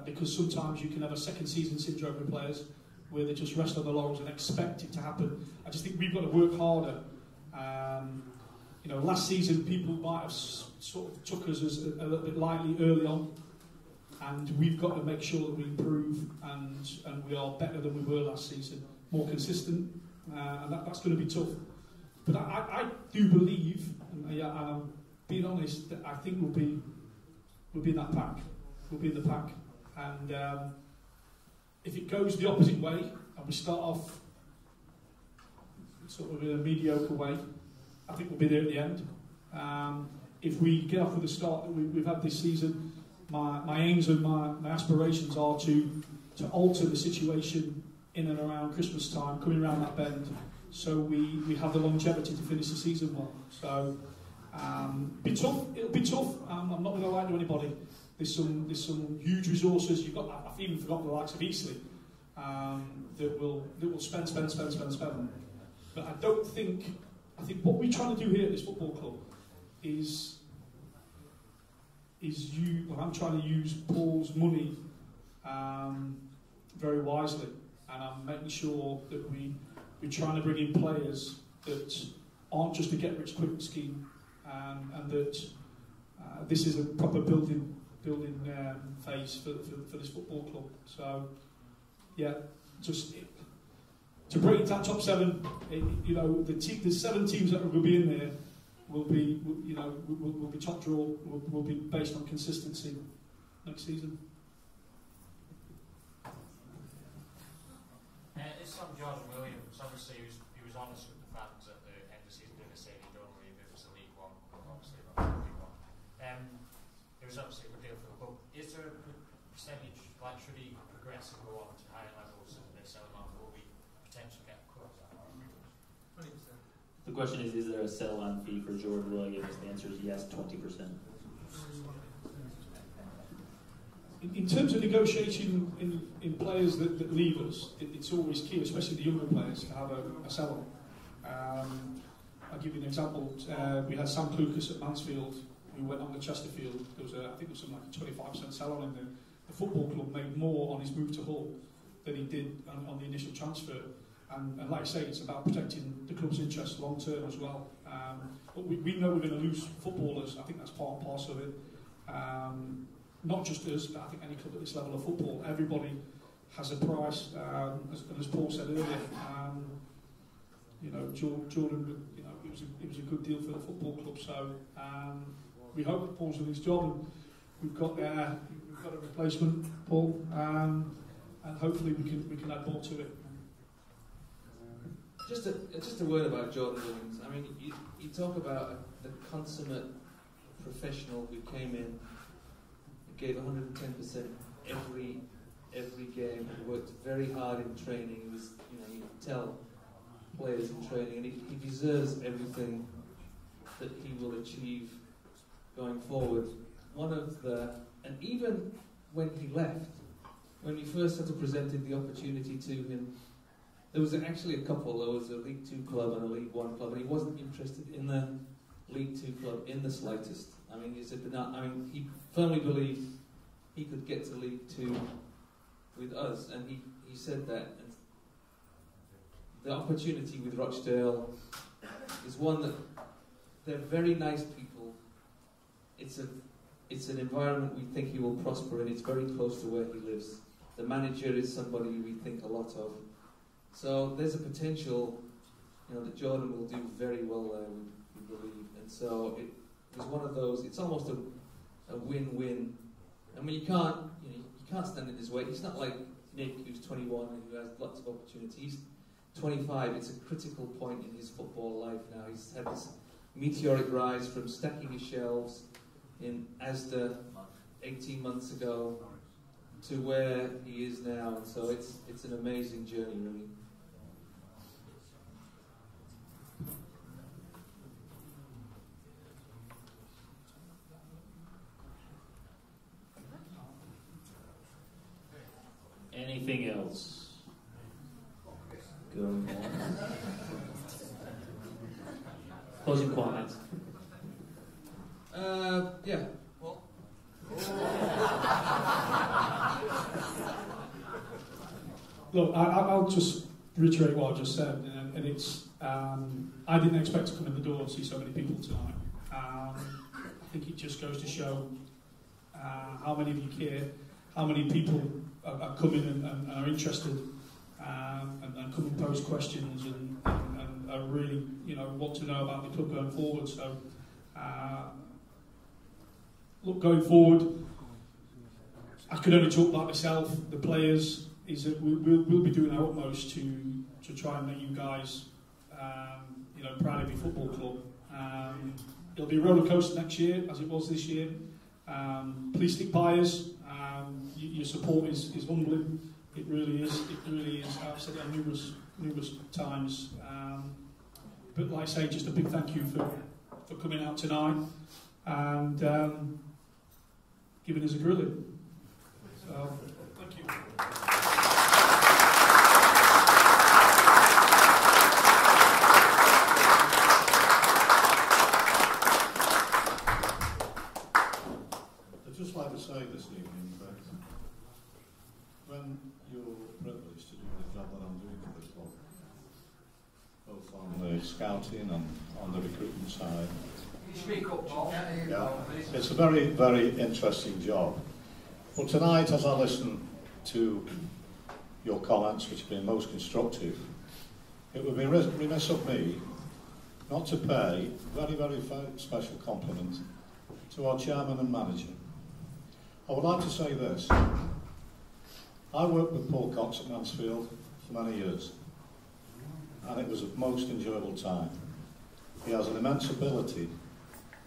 S3: because sometimes you can have a second season syndrome with players where they just rest on the laurels and expect it to happen. I just think we've got to work harder. Last season people might have sort of took us as a little bit lightly early on, and we've got to make sure that we improve and we are better than we were last season, more consistent, and that's going to be tough. But I do believe, and I'm being honest, that I think we'll be in that pack. We'll be in the pack, and if it goes the opposite way and we start off sort of in a mediocre way, I think we'll be there at the end. If we get off with the start that we've had this season, my aims and my aspirations are to alter the situation in and around Christmas time, coming around that bend, so we have the longevity to finish the season well. So be tough. It'll be tough. I'm not going to lie to anybody. There's some huge resources. I've even forgotten the likes of A.F.C that will spend. But I think what we're trying to do here at this football club is I'm trying to use Paul's money very wisely, and I'm making sure that we're trying to bring in players that aren't just a get-rich-quick scheme, and that this is a proper building phase for this football club. So, yeah, just to break into that top 7, the 7 teams that will be in there will be top draw. Will be based on consistency next season.
S5: It's from Jordan Williams. Obviously, he was honest with the fans at the end of the season. Didn't say he don't believe it was a League One, obviously not League One. It was obviously a good deal for the club. Is there a percentage, like should he progress and go on to higher levels and they sell him off, will we potentially get close to that?
S13: 20%. The question is there a sell-on fee for Jordan Williams? The answer is yes, 20%.
S3: In terms of negotiating in players that leave us, it's always key, especially the younger players, to have a sell-on. I'll give you an example. We had Sam Clucas at Mansfield, who went on to Chesterfield. I think there was something like a 25% sell-on in there. The football club made more on his move to Hull than he did on the initial transfer. And like I say, it's about protecting the club's interests long term as well. But we know we're going to lose footballers. I think that's part and parcel of it. Not just us, but I think any club at this level of football, everybody has a price. As Paul said earlier, Jordan, it was a good deal for the football club. So we hope that Paul's doing his job, and we've got a replacement, Paul. and hopefully we can add more to it.
S1: Just a word about Jordan Williams. I mean, you talk about the consummate professional who came in and gave 110% every game. He worked very hard in training. He was, you could tell players in training, and he deserves everything that he will achieve going forward. And even when he left, when we first sort of presented the opportunity to him, there was actually a couple. There was a League 2 club and a League 1 club, and he wasn't interested in the League 2 club in the slightest. I mean, he firmly believed he could get to League 2 with us, and he said that. And the opportunity with Rochdale is one that they're very nice people. It's an environment we think he will prosper in. It's very close to where he lives. The manager is somebody we think a lot of. So there's a potential, that Jordan will do very well there, we believe. And so it was one of those. It's almost a win-win. I mean, you can't stand in his way. He's not like Nick, who's 21 and who has lots of opportunities. He's 25. It's a critical point in his football life now. He's had this meteoric rise from stacking his shelves in Asda 18 months ago to where he is now. And so it's an amazing journey, really.
S13: Anything else? Go on. Closing comments.
S1: Yeah.
S3: Look, I'll just reiterate what I just said, and it's I didn't expect to come in the door and see so many people tonight. I think it just goes to show how many of you care, how many people are coming and are interested, and come and pose questions and are really, want to know about the club going forward. So, look, going forward, I could only talk about myself, the players, is that we'll be doing our utmost to try and make you guys, proud of your football club. It'll be a roller coaster next year, as it was this year. Please stick by us. Your support is humbling. It really is. It really is. I've said it numerous times. But like I say, just a big thank you for coming out tonight and giving us a grilling. So, thank you.
S10: I'd just like to say this evening that when you're privileged to do the job that I'm doing for this club, both on the scouting and on the recruitment side,
S15: Speak up, Paul.
S10: Yeah, it's a very, very interesting job. But tonight, as I listen to your comments, which have been most constructive, it would be remiss of me not to pay a very, very special compliment to our chairman and manager. I would like to say this. I worked with Paul Cox at Mansfield for many years, and it was a most enjoyable time. He has an immense ability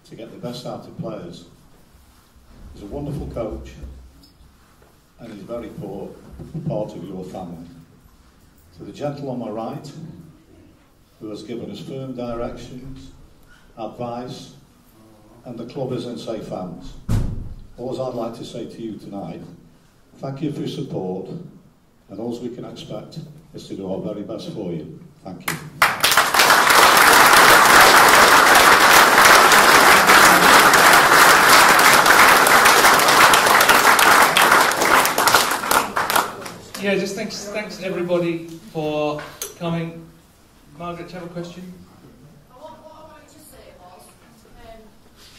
S10: to get the best out of players. He's a wonderful coach, and he's very part of your family. To the gentleman on my right, who has given us firm directions, advice, and the club is in safe hands. All I'd like to say to you tonight, thank you for your support, and all we can expect is to do our very best for you. Thank you.
S1: Yeah, just thanks everybody for coming. Margaret, do you have a question?
S16: What I wanted to say was,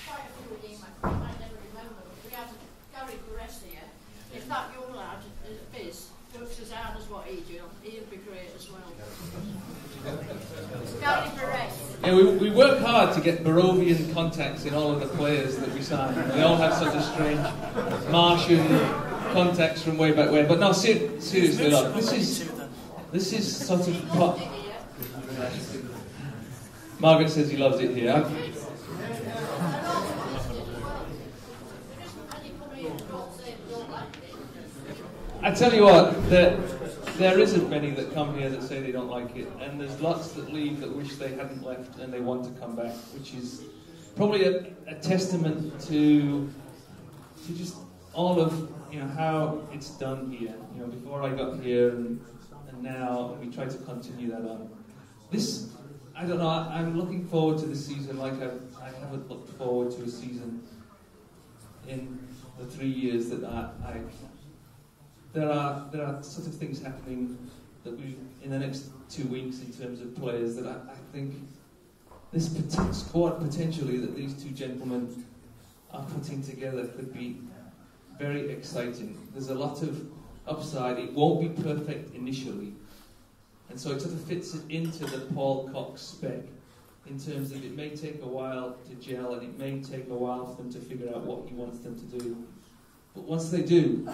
S16: quite a few of you might never remember, but we had Gary Barrow here. If that young lad, Biz, works as hard as what he do, he'd be great as well. Gary Barrow.
S1: Yeah, we work hard to get Barrovian contacts in all of the players that we sign. They all have such a strange Martian contacts from way back when. But no, seriously, look, this is sort of. Margaret says he loves it here. I tell you what, there isn't many that come here that say they don't like it, and there's lots that leave that wish they hadn't left and they want to come back, which is probably a testament to just all of how it's done here. Before I got here and now we try to continue that on. This, I don't know. I'm looking forward to this season like I haven't looked forward to a season in the 3 years that I've. There are sort of things happening that in the next 2 weeks in terms of players that I think this squad potentially that these two gentlemen are putting together could be very exciting. There's a lot of upside. It won't be perfect initially, and so it sort of fits it into the Paul Cox spec in terms of it may take a while to gel and it may take a while for them to figure out what he wants them to do. But once they do,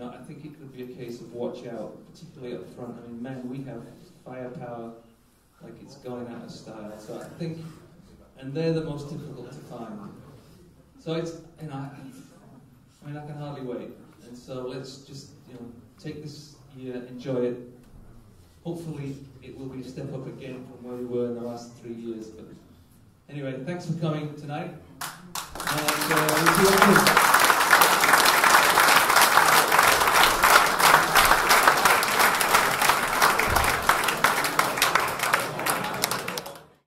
S1: I think it could be a case of watch out, particularly up front. I mean, man, we have firepower like it's going out of style. So I think, and they're the most difficult to find. So it's, I can hardly wait. And so let's just, take this year, enjoy it. Hopefully, it will be a step up again from where we were in the last 3 years. But anyway, thanks for coming tonight. And we'll see you again.